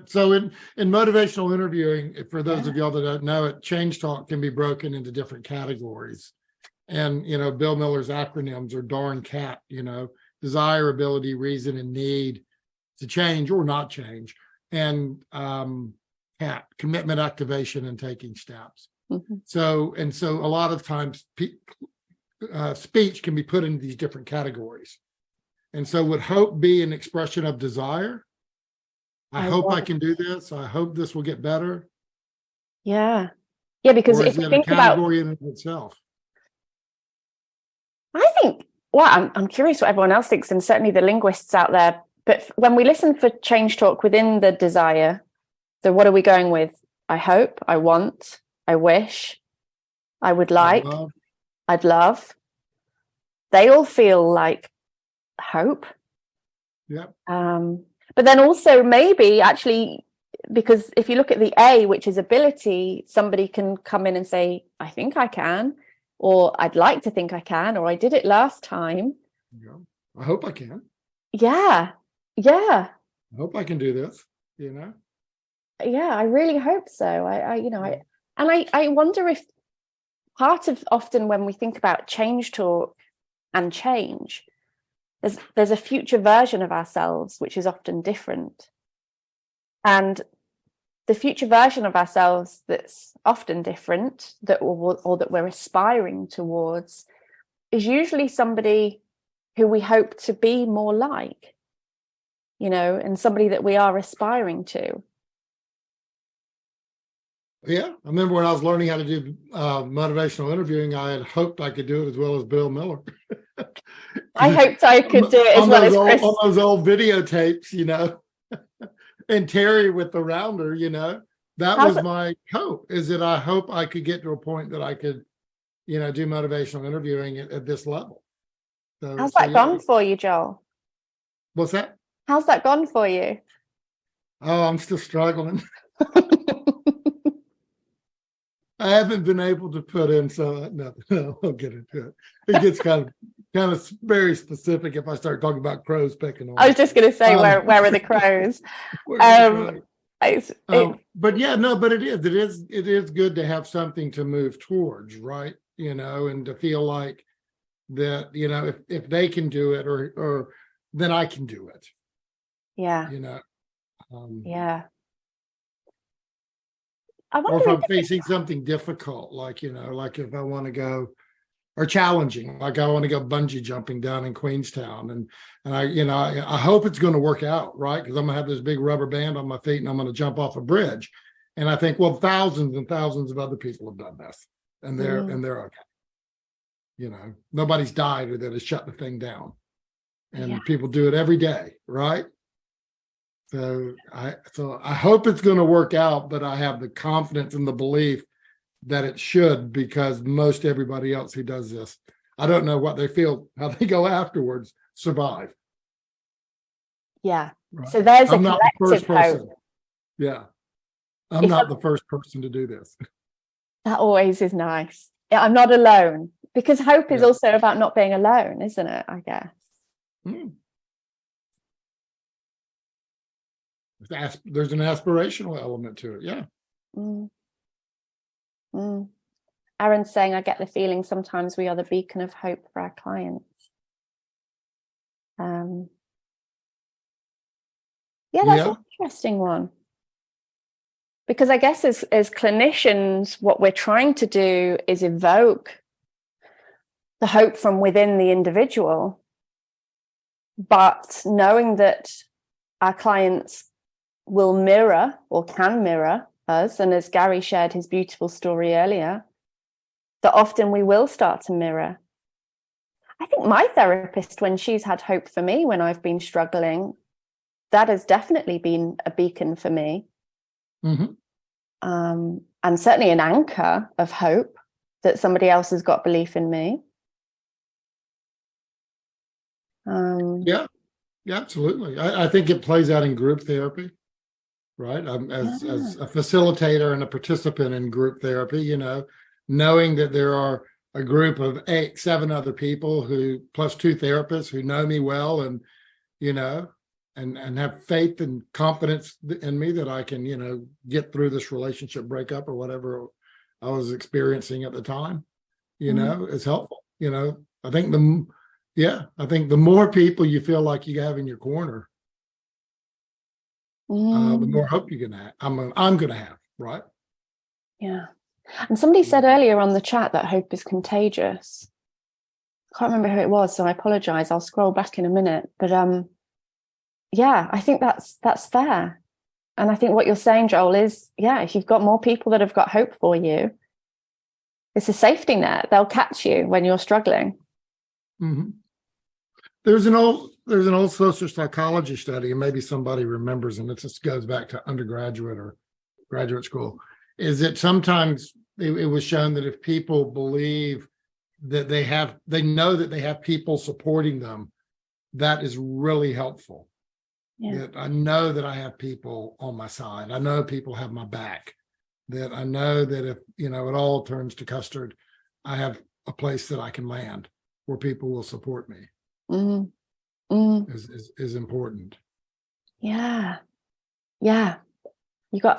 So in motivational interviewing, for those of y'all that don't know it, change talk can be broken into different categories. And, Bill Miller's acronyms are DARN CAT, desire, ability, reason, and need to change or not change. And CAT, commitment, activation, and taking steps. Mm-hmm. So a lot of times speech can be put into these different categories. And so would hope be an expression of desire? I hope I can do this. I hope this will get better. Yeah. Because if you think about category in itself, I think, I'm curious what everyone else thinks, and certainly the linguists out there. But when we listen for change talk within the desire, so what are we going with? I hope, I want, I wish, I would like, I'd love. They all feel like hope. Yep. But then also maybe actually, because if you look at the A, which is ability, somebody can come in and say, I think I can, or I'd like to think I can, or I did it last time. Yeah. I hope I can. Yeah. I hope I can do this, Yeah, I really hope so. I wonder if part of often when we think about change talk and change, there's a future version of ourselves which is often different, and the future version of ourselves that's often different, or that we're aspiring towards, is usually somebody who we hope to be more like, and somebody that we are aspiring to. Yeah, I remember when I was learning how to do motivational interviewing, I had hoped I could do it as well as Bill Miller. I hoped I could do it as well as Chris. On those old videotapes, and Terry with the rounder, that was my hope, is that I hope I could get to a point that I could, do motivational interviewing at this level. How's that gone for you, Joel? What's that? How's that gone for you? Oh, I'm still struggling. I haven't been able to put in, so no, I'll get into it. It gets kind of very specific if I start talking about crows pecking on. I was just going to say, where are the crows? But it is good to have something to move towards, right? And to feel like that, if they can do it, or then I can do it. Yeah. Yeah. I wonder or if I'm facing something difficult, like if I want to go, or challenging, like I want to go bungee jumping down in Queenstown, and I hope it's going to work out, right? Because I'm gonna have this big rubber band on my feet and I'm going to jump off a bridge, and I think, well, thousands and thousands of other people have done this, and they're okay. Nobody's died or that has shut the thing down, and people do it every day, right? So I hope it's going to work out, but I have the confidence and the belief that it should, because most everybody else who does this, I don't know what they feel, how they go afterwards, survive. Yeah. Right? So there's I'm a not the first collective person. hope. Yeah. I'm not the first person to do this. That always is nice. I'm not alone, because hope is Yeah. also about not being alone, isn't it? I guess. Mm. There's an aspirational element to it. Yeah. Mm. Mm. Aaron's saying, I get the feeling sometimes we are the beacon of hope for our clients. Yeah, that's Yeah. an interesting one. Because I guess as clinicians, what we're trying to do is evoke the hope from within the individual, but knowing that our clients will mirror or can mirror us. And as Gary shared his beautiful story earlier, that often we will start to mirror. I think my therapist, when she's had hope for me when I've been struggling, that has definitely been a beacon for me. Mm-hmm. And certainly an anchor of hope that somebody else has got belief in me. Yeah, absolutely. I think it plays out in group therapy, right? As a facilitator and a participant in group therapy, knowing that there are a group of 7 other people who plus 2 therapists who know me well, and and have faith and confidence in me that I can get through this relationship breakup or whatever I was experiencing at the time, is helpful. I think the more people you feel like you have in your corner, the more hope you're gonna have. I'm gonna have, right? Yeah. And somebody said earlier on the chat that hope is contagious. I can't remember who it was, so I apologize. I'll scroll back in a minute. But yeah, I think that's fair. And I think what you're saying, Joel, is if you've got more people that have got hope for you, it's a safety net. They'll catch you when you're struggling. Mm-hmm. There's an old social psychology study, and maybe somebody remembers, and it just goes back to undergraduate or graduate school, is that sometimes it was shown that if people believe that they know that they have people supporting them, that is really helpful. Yeah. That I know that I have people on my side. I know people have my back. That I know that if it all turns to custard, I have a place that I can land where people will support me. Mm-hmm. Mm-hmm. Is important. Yeah.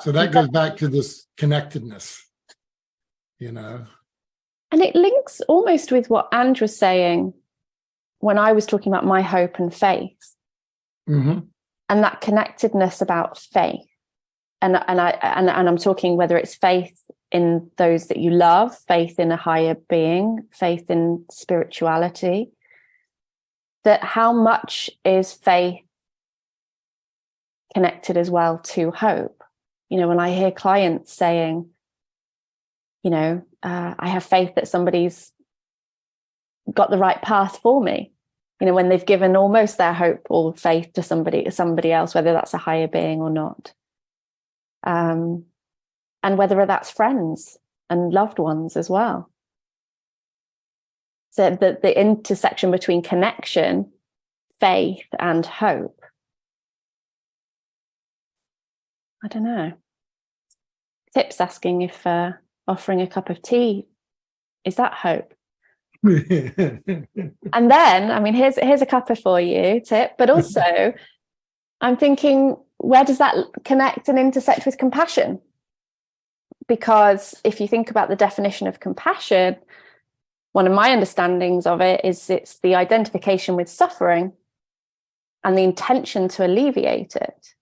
So that goes back to this connectedness, And it links almost with what Andrew was saying when I was talking about my hope and faith. Mm-hmm. And that connectedness about faith. And I'm talking whether it's faith in those that you love, faith in a higher being, faith in spirituality. That how much is faith connected as well to hope? When I hear clients saying, I have faith that somebody's got the right path for me, when they've given almost their hope or faith to somebody else, whether that's a higher being or not. And whether that's friends and loved ones as well. So the intersection between connection, faith, and hope. I don't know. Tip's asking if offering a cup of tea, is that hope? And then, here's a cuppa for you, Tip. But also, I'm thinking, where does that connect and intersect with compassion? Because if you think about the definition of compassion, one of my understandings of it is it's the identification with suffering and the intention to alleviate it.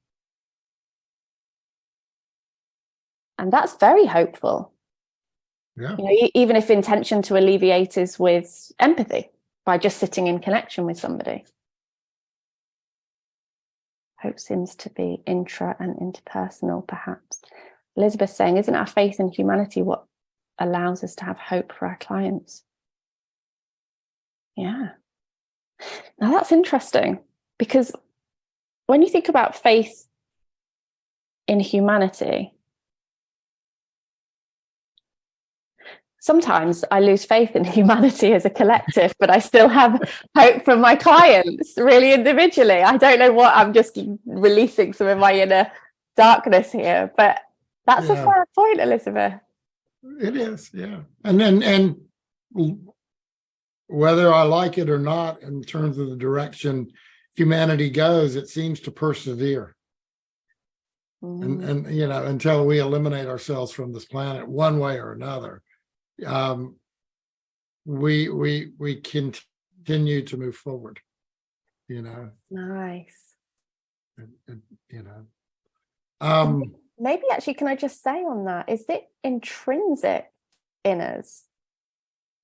And that's very hopeful. Yeah. Even if intention to alleviate is with empathy, by just sitting in connection with somebody. Hope seems to be intra and interpersonal, perhaps. Elizabeth saying, isn't our faith in humanity what allows us to have hope for our clients? Yeah. Now that's interesting, because when you think about faith in humanity, sometimes I lose faith in humanity as a collective, but I still have hope from my clients really individually. I don't know what, I'm just releasing some of my inner darkness here, but that's a fair point, Elizabeth. It is, yeah. And whether I like it or not, in terms of the direction humanity goes, it seems to persevere. And you know, until we eliminate ourselves from this planet one way or another, we continue to move forward. You know. Nice. You know. Maybe actually, can I just say on that, is it intrinsic in us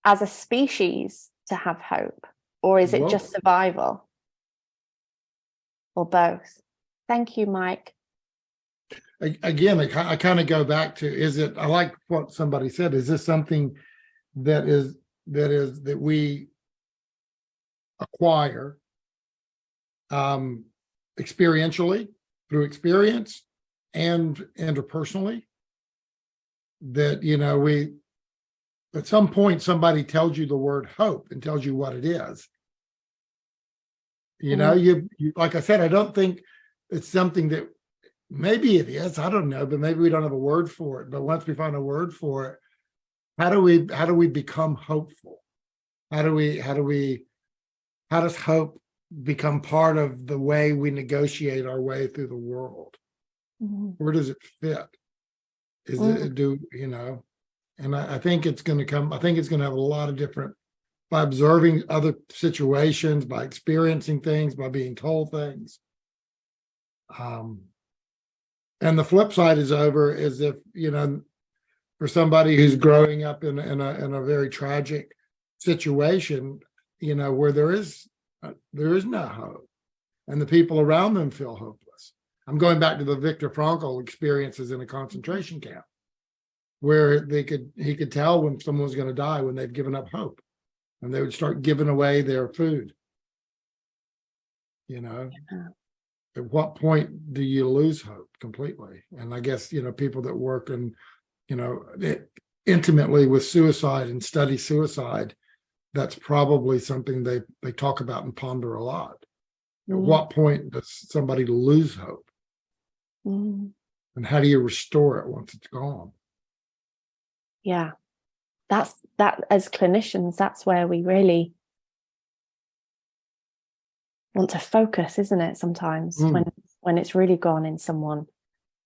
as a species to have hope, or is it just survival, or both? Thank you, Mike. Again, I kind of go back to, is it, I like what somebody said, is this something that we acquire experientially through experience and interpersonally, that, you know, we, at some point somebody tells you the word hope and tells you what it is. You know, you like I said, I don't think it's something that, maybe it is, I don't know, but maybe we don't have a word for it. But once we find a word for it, how do we become hopeful? How does hope become part of the way we negotiate our way through the world? Where does it fit? Is it, you know, and I think it's going to come, I think it's going to have a lot of different, by observing other situations, by experiencing things, by being told things. And the flip side is if, you know, for somebody who's growing up in a very tragic situation, you know, where there is no hope, and the people around them feel hopeless. I'm going back to the Viktor Frankl experiences in a concentration camp, where he could tell when someone was going to die when they've given up hope, and they would start giving away their food. You know, at what point do you lose hope completely? And I guess, you know, people that work in, you know, intimately with suicide and study suicide, that's probably something they talk about and ponder a lot. At what point does somebody lose hope? And how do you restore it once it's gone? Yeah, that as clinicians, that's where we really want to focus, isn't it? Sometimes when it's really gone in someone.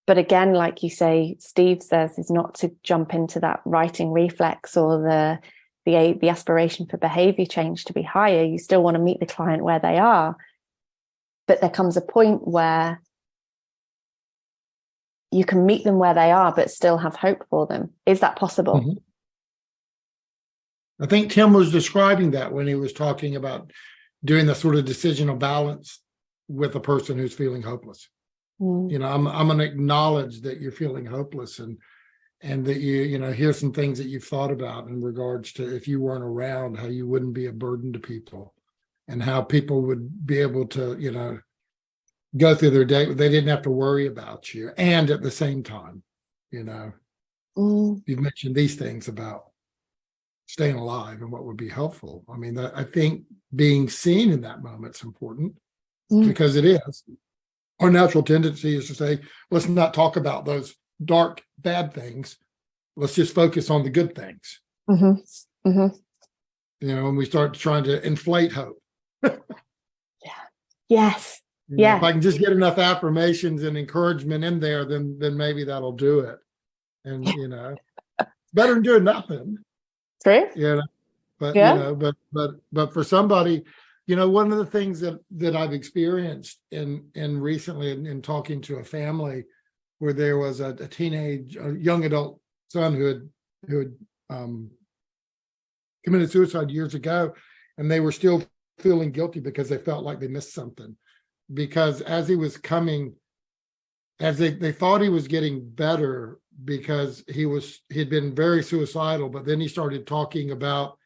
But again, like you say, Steve says, is not to jump into that writing reflex or the aspiration for behavior change to be higher. You still want to meet the client where they are, but there comes a point where you can meet them where they are, but still have hope for them. Is that possible? I think Tim was describing that when he was talking about doing the sort of decisional balance with a person who's feeling hopeless. You know, I'm going to acknowledge that you're feeling hopeless, and that you know, here's some things that you've thought about in regards to, if you weren't around, how you wouldn't be a burden to people, and how people would be able to, you know, go through their day. They didn't have to worry about you. And at the same time, you know, you've mentioned these things about staying alive and what would be helpful. I mean, I think being seen in that moment is important, because it is. Our natural tendency is to say, let's not talk about those dark, bad things. Let's just focus on the good things. You know, when we start trying to inflate hope. Yes. You know, if I can just get enough affirmations and encouragement in there, then maybe that'll do it. And, you know, better than doing nothing. True. You know, but, you know, but for somebody, you know, one of the things that I've experienced in recently in talking to a family where there was a young adult son who had committed suicide years ago, and they were still feeling guilty because they felt like they missed something. Because as he was coming, as they thought he was getting better, because he'd been very suicidal, but then he started talking about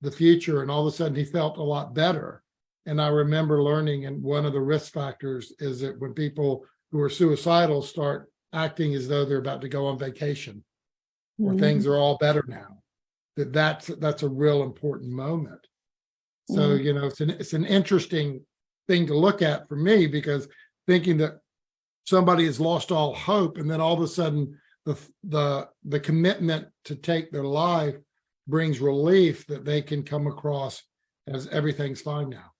the future, and all of a sudden he felt a lot better. And I remember learning, and one of the risk factors is that when people who are suicidal start acting as though they're about to go on vacation, or things are all better now, that's a real important moment. So, you know, it's an interesting thing to look at for me, because thinking that somebody has lost all hope, and then all of a sudden the commitment to take their life brings relief that they can come across as everything's fine now.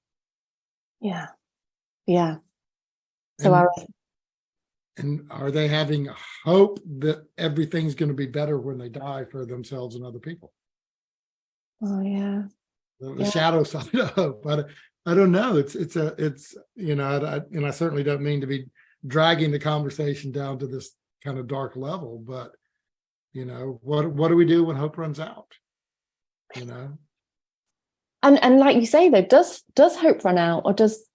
Yeah. Yeah. So and are they having hope that everything's going to be better when they die for themselves and other people? oh yeah. The shadow side of hope. I don't know. It's you know, and I certainly don't mean to be dragging the conversation down to this kind of dark level, but you know, what do we do when hope runs out? You know? And like you say though, does hope run out, or does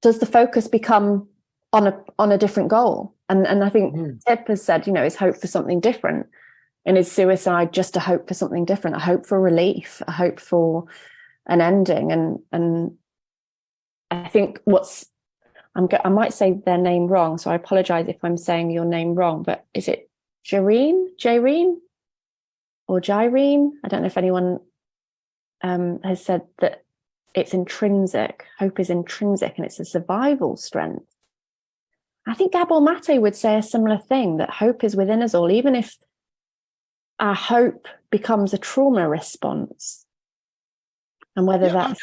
the focus become on a different goal? And I think Tip has said, you know, is hope for something different. And is suicide just a hope for something different, a hope for relief, a hope for an ending? And I think I might say their name wrong, so I apologize if I'm saying your name wrong, but is it Jaireen or Jaireen? I don't know if anyone has said that it's intrinsic. Hope is intrinsic and it's a survival strength. I think Gabor Mate would say a similar thing, that hope is within us all, even if our hope becomes a trauma response. And whether that's...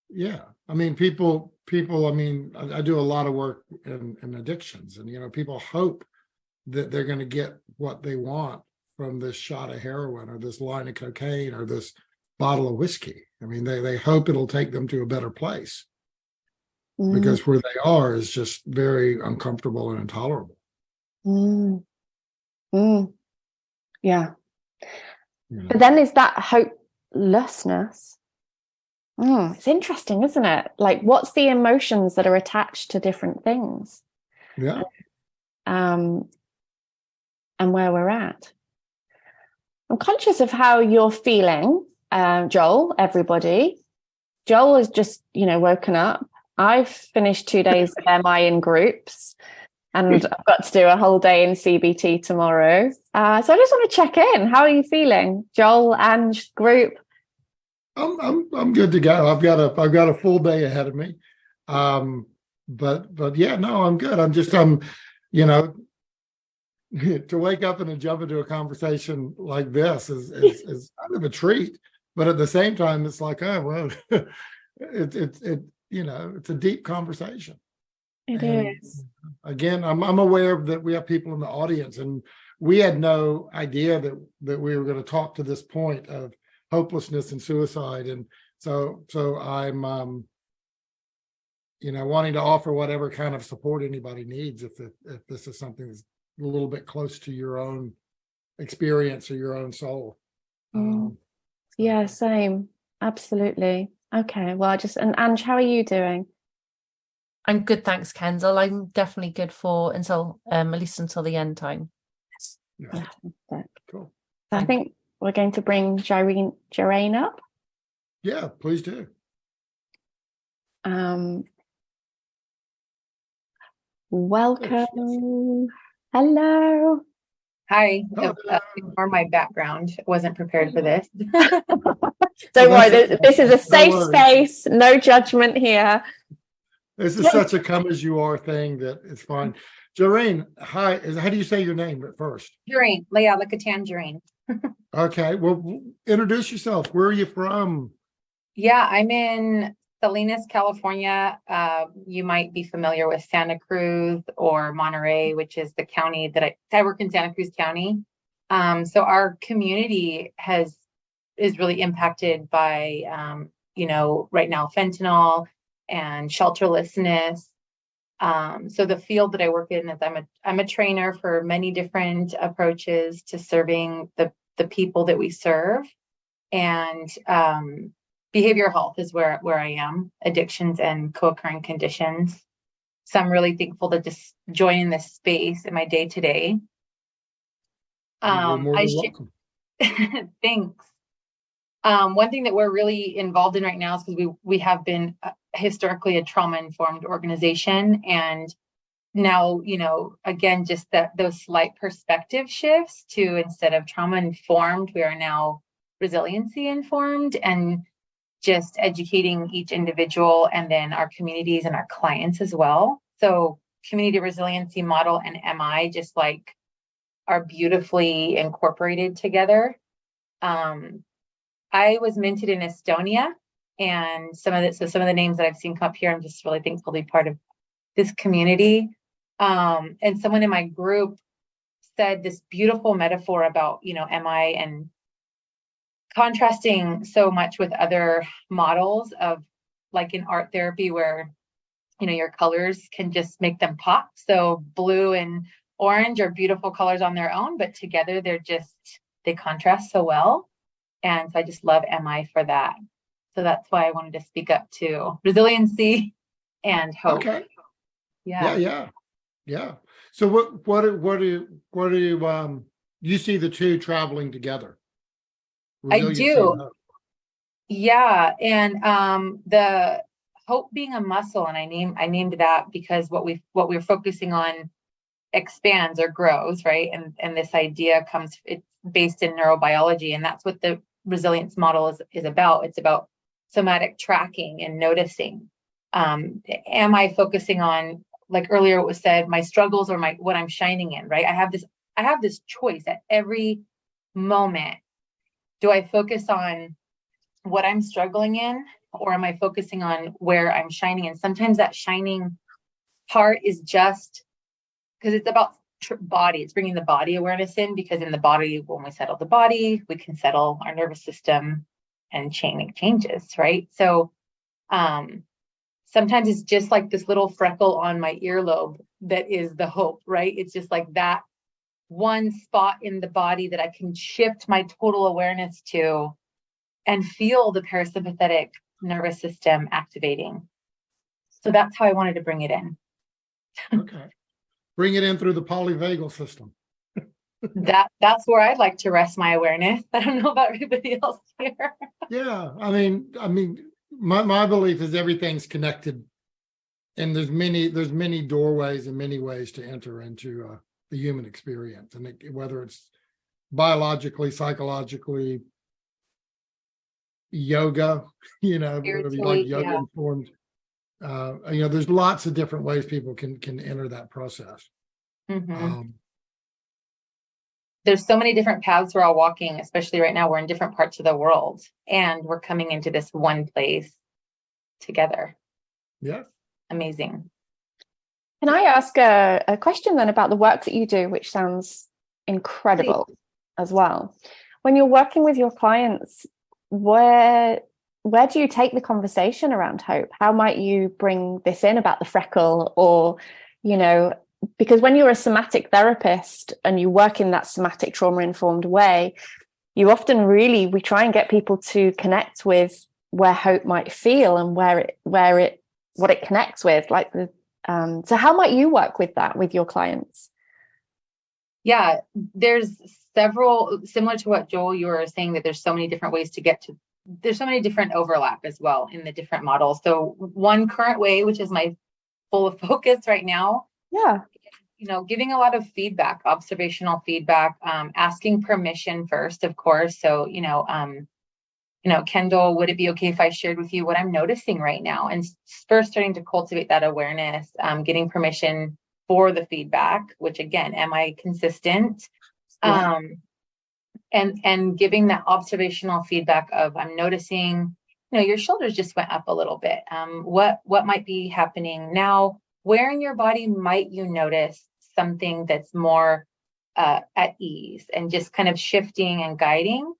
Yeah. I mean, people, I mean, I do a lot of work in addictions, and, you know, people hope that they're going to get what they want from this shot of heroin or this line of cocaine or this bottle of whiskey. I mean, they hope it'll take them to a better place because where they are is just very uncomfortable and intolerable. Yeah. You know? But then is that hopelessness? It's interesting, isn't it? Like, what's the emotions that are attached to different things? Yeah. And where we're at. I'm conscious of how you're feeling, Joel, everybody. Joel has just, you know, woken up. I've finished 2 days of MI in groups, and I've got to do a whole day in CBT tomorrow. So I just want to check in. How are you feeling, Joel and group? I'm good to go. I've got a full day ahead of me. But yeah, no, I'm good. You know, to wake up and to jump into a conversation like this is kind of a treat. But at the same time, it's like, oh well, it you know, it's a deep conversation. It is. Again, I'm aware that we have people in the audience, and we had no idea that we were going to talk to this point of hopelessness and suicide. And so I'm you know, wanting to offer whatever kind of support anybody needs if this is something that's a little bit close to your own experience or your own soul. Yeah, same. Absolutely. Okay. Well, and Ange, how are you doing? I'm good, thanks, Kendelle. I'm definitely good for until at least until the end time. Yeah. Cool. I think we're going to bring Jaireen up. Yeah, please do. Welcome. Hello. Hi. Ignore my background. I wasn't prepared for this. Don't worry. This is a safe space. No judgment here. This is such a come as you are thing that it's fine. Jaireen, hi. How do you say your name at first? Jaireen, Leah, like a tangerine. Okay. Well, introduce yourself. Where are you from? Yeah, I'm in Salinas, California. You might be familiar with Santa Cruz or Monterey, which is the county that I work in, Santa Cruz County. So our community is really impacted by, you know, right now, fentanyl and shelterlessness. So the field that I work in is I'm a trainer for many different approaches to serving the people that we serve, and behavioral health is where I am, addictions and co-occurring conditions. So I'm really thankful to just join in this space in my day to day. You're more than welcome. Thanks. One thing that we're really involved in right now is because we have been historically a trauma-informed organization, and now, you know, again, just those slight perspective shifts to, instead of trauma-informed, we are now resiliency-informed, and just educating each individual and then our communities and our clients as well. So community resiliency model and MI just like are beautifully incorporated together. I was minted in Estonia, and some of the names that I've seen come up here, I'm just really thankful to be part of this community. And someone in my group said this beautiful metaphor about, MI and contrasting so much with other models of like in art therapy where, your colors can just make them pop. So blue and orange are beautiful colors on their own, but together they contrast so well. And so I just love MI for that. So that's why I wanted to speak up to resiliency and hope. Okay. Yeah. Yeah. So what do you see the two traveling together? Resiliency I do. and hope. Yeah. And the hope being a muscle, and I named that because what we're focusing on expands or grows, right? And this idea it's based in neurobiology, and that's what the resilience model is about. It's about somatic tracking and noticing. Am I focusing on, like earlier it was said, my struggles or what I'm shining in, right? I have this choice at every moment. Do I focus on what I'm struggling in, or am I focusing on where I'm shining? And sometimes that shining part is just because it's about body. It's bringing the body awareness in, because in the body, when we settle the body, we can settle our nervous system and make changes, right? So sometimes it's just like this little freckle on my earlobe that is the hope, right? It's just like that one spot in the body that I can shift my total awareness to and feel the parasympathetic nervous system activating. So that's how I wanted to bring it in. Okay. Bring it in through the polyvagal system. That's where I'd like to rest my awareness. I don't know about everybody else here. Yeah. I mean, my belief is everything's connected, and there's many doorways and many ways to enter into the human experience, and whether it's biologically, psychologically, yoga, whatever you like, yoga informed. There's lots of different ways people can enter that process. Mm-hmm. There's so many different paths we're all walking, especially right now. We're in different parts of the world, and we're coming into this one place together. Yeah. Amazing. Can I ask a question then about the work that you do, which sounds incredible as well? When you're working with your clients, where do you take the conversation around hope? How might you bring this in about the freckle, or, because when you're a somatic therapist and you work in that somatic trauma-informed way, you often we try and get people to connect with where hope might feel and what it connects with. So how might you work with that with your clients? Yeah, there's several, similar to what Joel, you were saying, that there's so many different ways to get to, there's so many different overlap as well in the different models. So one current way, which is my full of focus right now, giving a lot of feedback, observational feedback, asking permission first, of course. So, Kendelle, would it be okay if I shared with you what I'm noticing right now? And first starting to cultivate that awareness, getting permission for the feedback, which again, am I consistent? Yeah. And giving that observational feedback of, I'm noticing, your shoulders just went up a little bit. What might be happening now? Where in your body might you notice something that's more at ease, and just kind of shifting and guiding?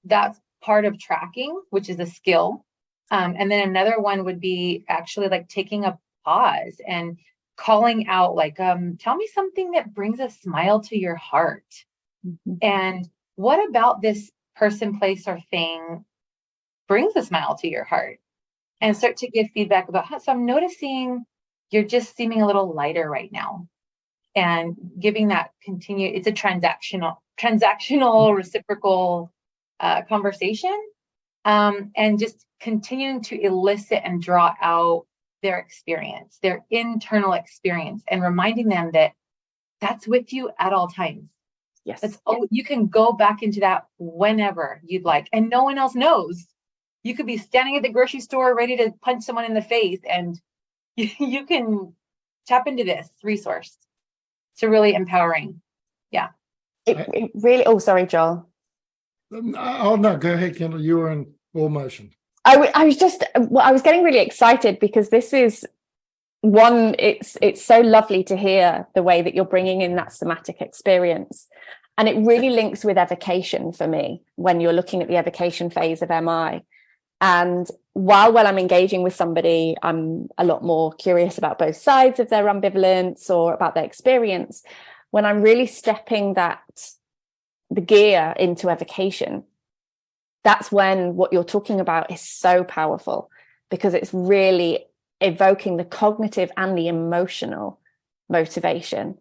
That's part of tracking, which is a skill. And then another one would be actually like taking a pause and calling out, like, tell me something that brings a smile to your heart. Mm-hmm. And what about this person, place, or thing brings a smile to your heart? And start to give feedback about how, so I'm noticing you're just seeming a little lighter right now. And giving that it's a transactional reciprocal conversation, and just continuing to elicit and draw out their experience, their internal experience, and reminding them that that's with you at all times. Yes. You can go back into that whenever you'd like, and no one else knows. You could be standing at the grocery store ready to punch someone in the face, and you can tap into this resource. It's really empowering. Yeah. It really, oh, sorry, Joel. Oh, no, go ahead, Kendall. You were in full motion. I was getting really excited because this is one, it's so lovely to hear the way that you're bringing in that somatic experience. And it really links with evocation for me when you're looking at the evocation phase of MI. And while I'm engaging with somebody, I'm a lot more curious about both sides of their ambivalence or about their experience. When I'm really stepping the gear into evocation, that's when what you're talking about is so powerful, because it's really evoking the cognitive and the emotional motivation.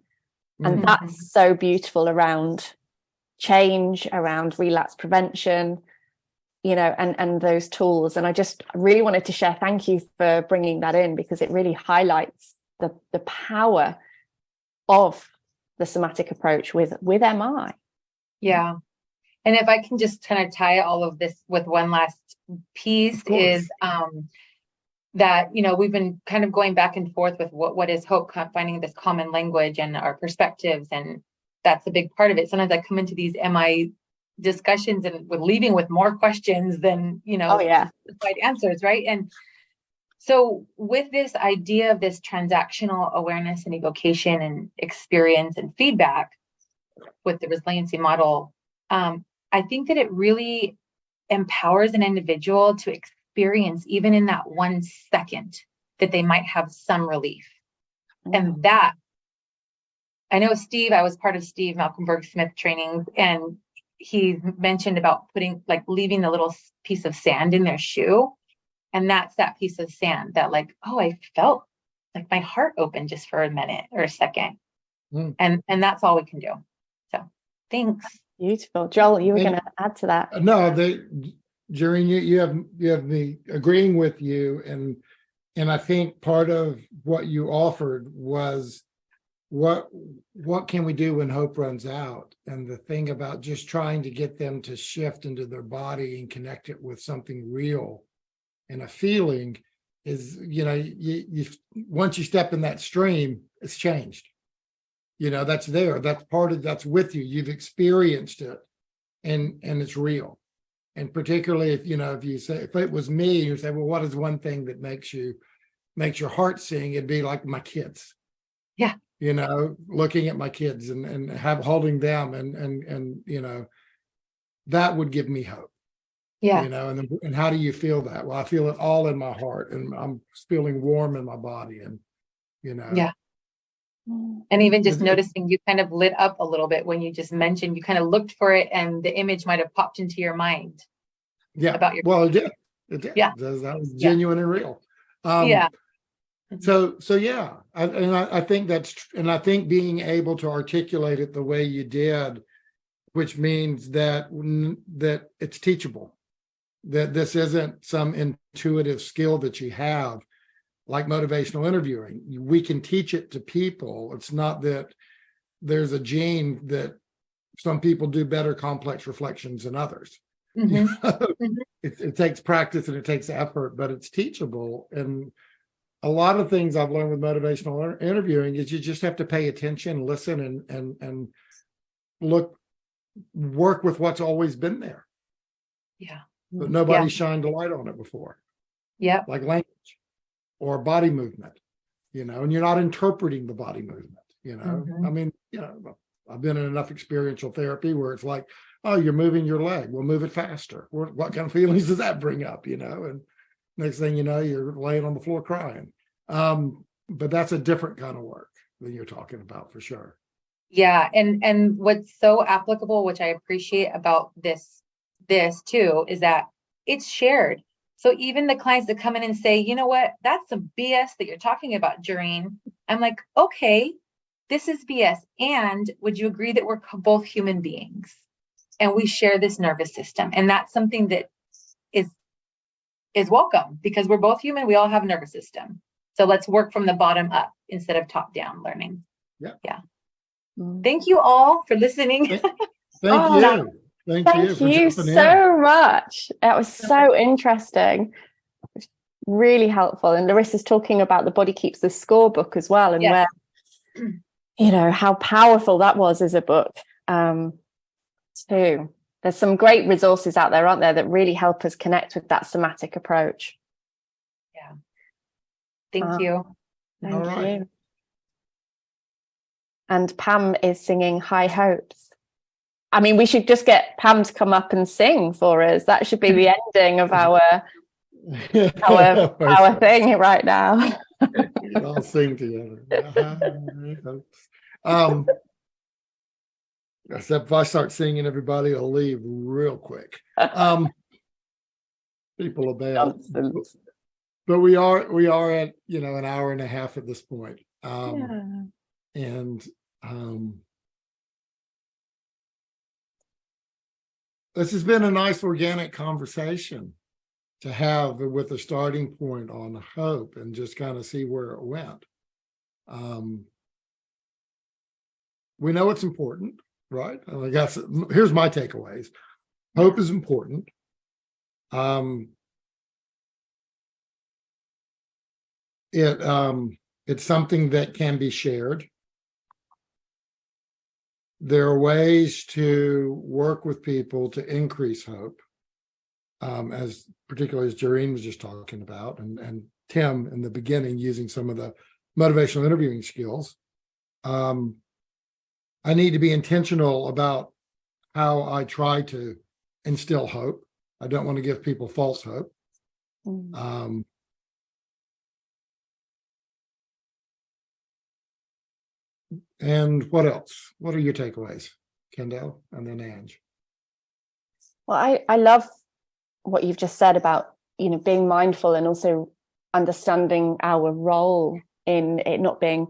And that's so beautiful around change, around relapse prevention, and those tools. And I just really wanted to share, thank you for bringing that in, because it really highlights the power of the somatic approach with MI. Yeah. And if I can just kind of tie all of this with one last piece is that, we've been kind of going back and forth with what is hope, finding this common language and our perspectives. And that's a big part of it. Sometimes I come into these MI discussions and we're leaving with more questions than, justified answers, right? And so with this idea of this transactional awareness and evocation and experience and feedback with the resiliency model, I think that it really empowers an individual to experience, even in that 1 second, that they might have some relief. And that, I know Steve, I was part of Steve Malcolm-Berg-Smith training, and he mentioned about leaving the little piece of sand in their shoe. And that's that piece of sand that I felt like my heart opened just for a minute or a second. And that's all we can do. So thanks. Beautiful. Joel, you were going to add to that. No, Jareen, you have me agreeing with you. And I think part of what you offered was what can we do when hope runs out? And the thing about just trying to get them to shift into their body and connect it with something real and a feeling is, you once you step in that stream, it's changed. That's there. That's with you. You've experienced it, and it's real. And particularly if you say, if it was me, you say, well, what is one thing that makes your heart sing? It'd be like my kids. Yeah. Looking at my kids and holding them and that would give me hope. Yeah. And how do you feel that? Well, I feel it all in my heart, and I'm feeling warm in my body, and Yeah. And even just noticing you kind of lit up a little bit when you just mentioned, you kind of looked for it and the image might have popped into your mind. Yeah. About your It did. It did. Yeah. That was genuine and real. Yeah. So yeah, I think I think being able to articulate it the way you did, which means that it's teachable, that this isn't some intuitive skill that you have, like motivational interviewing. We can teach it to people. It's not that there's a gene that some people do better complex reflections than others. It takes practice and it takes effort, but it's teachable. And a lot of things I've learned with motivational interviewing is you just have to pay attention, listen, and work with what's always been there. Yeah. But nobody shined a light on it before. Yeah. Like language or body movement, and you're not interpreting the body movement, I mean, I've been in enough experiential therapy where it's like, oh, you're moving your leg. Well, move it faster. What kind of feelings does that bring up, and next thing you know, you're laying on the floor crying. But that's a different kind of work than you're talking about, for sure. Yeah. And what's so applicable, which I appreciate about this too, is that it's shared. So even the clients that come in and say, you know what, that's some BS that you're talking about, Jareen. I'm like, okay, this is BS. And would you agree that we're both human beings and we share this nervous system? And that's something that is welcome, because we're both human. We all have a nervous system. So let's work from the bottom up instead of top down learning. Yeah. Thank you all for listening. Thank you. Thank you so much. That was so interesting. really helpful. And Larissa's talking about the Body Keeps the Score book as well, and Yes. where, you know, how powerful that was as a book too. There's some great resources out there, aren't there, that really help us connect with that somatic approach. Yeah. Thank you. Thank All right. you. And Pam is singing High Hopes. I mean, we should just get Pam to come up and sing for us. That should be the ending of our thing right now. We all sing together. Except if I start singing, everybody will leave real quick. People are bad. Nonsense. But we are at, you know, an hour and a half at this point. Yeah. And this has been a nice organic conversation to have with a starting point on hope and just kind of see where it went. We know it's important, right? I guess here's my takeaways. Hope is important. It's something that can be shared. There are ways to work with people to increase hope, as particularly as Jareen was just talking about, and Tim in the beginning using some of the motivational interviewing skills. I need to be intentional about how I try to instill hope. I don't want to give people false hope. And what else? What are your takeaways, Kendelle, and then Ange? Well, I love what you've just said about, you know, being mindful and also understanding our role in it not being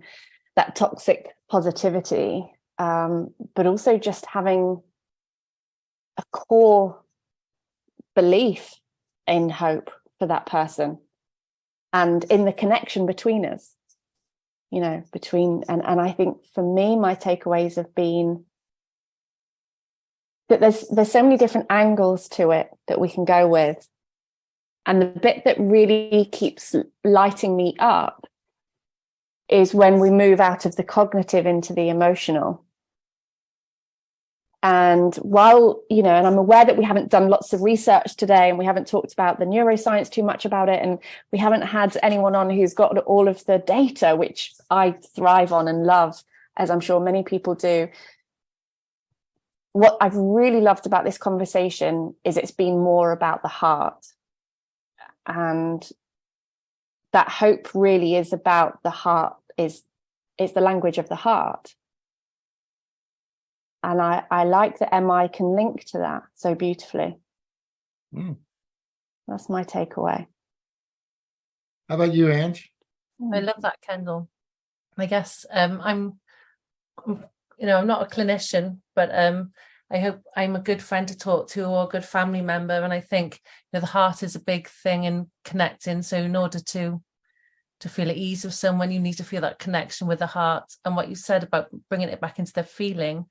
that toxic positivity, but also just having a core belief in hope for that person and in the connection between us, you know, and I think for me, my takeaways have been that there's so many different angles to it that we can go with. And the bit that really keeps lighting me up is when we move out of the cognitive into the emotional. And while, you know, and I'm aware that we haven't done lots of research today and we haven't talked about the neuroscience too much about it, and we haven't had anyone on who's got all of the data, which I thrive on and love, as I'm sure many people do. What I've really loved about this conversation is it's been more about the heart, and that hope really is about the heart, is the language of the heart. And I like that MI can link to that so beautifully. That's my takeaway. How about you, Ange? I love that, Kendelle. I guess I'm not a clinician, but I hope I'm a good friend to talk to or a good family member. And I think, you know, the heart is a big thing in connecting. So in order to feel at ease with someone, you need to feel that connection with the heart. And what you said about bringing it back into their feeling.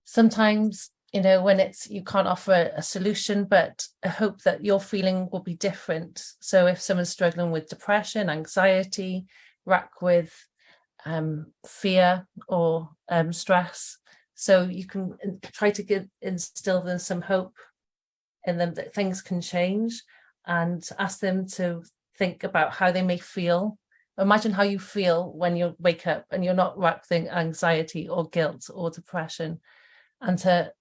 Sometimes, you know, when you can't offer a solution, but I hope that your feeling will be different. So if someone's struggling with depression, anxiety, racked with fear or stress, so you can try to instill them some hope in them that things can change, and ask them to think about how they may feel. Imagine how you feel when you wake up and you're not racked with anxiety or guilt or depression. And to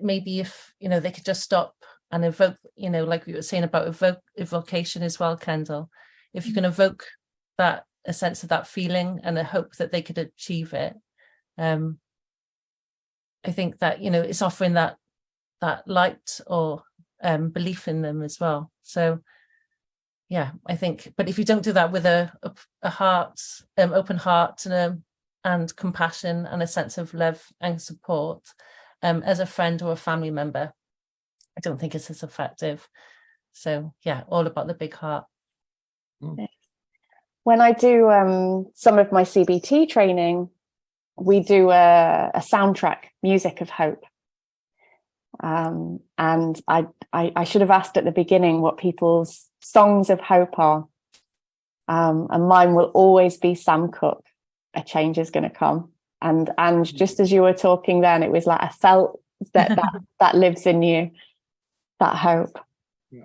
maybe, if, you know, they could just stop and evoke, you know, like we were saying about evocation as well, Kendelle, if you can evoke that, a sense of that feeling and a hope that they could achieve it. I think that, you know, it's offering that light or belief in them as well. So yeah, I think, but if you don't do that with a heart, open heart and compassion and a sense of love and support, as a friend or a family member, I don't think it's as effective. So yeah, all about the big heart. When I do some of my CBT training, we do a soundtrack, music of hope. And I should have asked at the beginning what people's songs of hope are. And mine will always be Sam Cooke, A Change Is Going to Come. And just as you were talking then, it was like I felt that lives in you, that hope.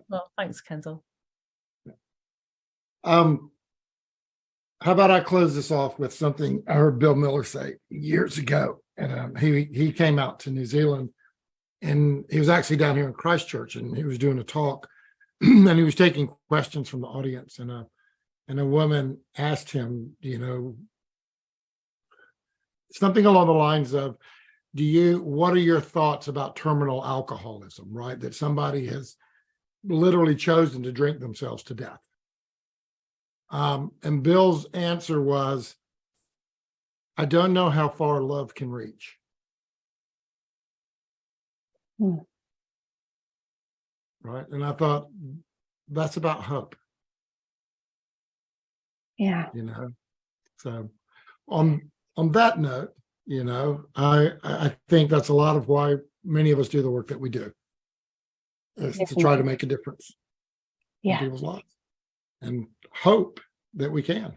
Well, thanks, Kendelle. How about I close this off with something I heard Bill Miller say years ago, and he came out to New Zealand, and he was actually down here in Christchurch, and he was doing a talk, and he was taking questions from the audience, and a woman asked him, something along the lines of, what are your thoughts about terminal alcoholism, right? That somebody has literally chosen to drink themselves to death. And Bill's answer was, I don't know how far love can reach. Right. And I thought, that's about hope. Yeah. So on that note, I think that's a lot of why many of us do the work that we do, is to try to make a difference in people's lives and hope that we can,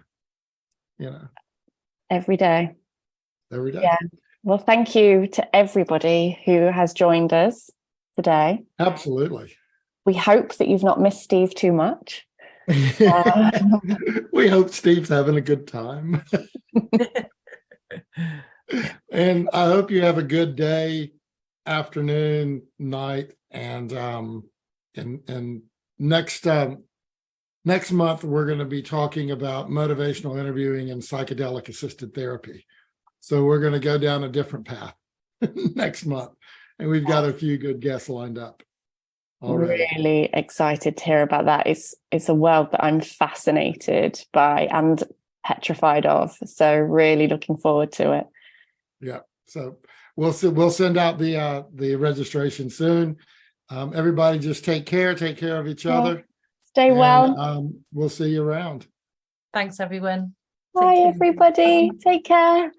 every day. Yeah. Well, thank you to everybody who has joined us today. Absolutely. We hope that you've not missed Steve too much. We hope Steve's having a good time. And I hope you have a good day, afternoon, night, and next month we're going to be talking about motivational interviewing and psychedelic assisted therapy. So we're going to go down a different path next month, and we've got a few good guests lined up already. Really excited to hear about that. It's a world that I'm fascinated by and petrified of. So really looking forward to it. Yeah. So we'll send out the registration soon. Everybody just take care of each other. Stay well. We'll see you around. Thanks, everyone. Bye, everybody. Take care.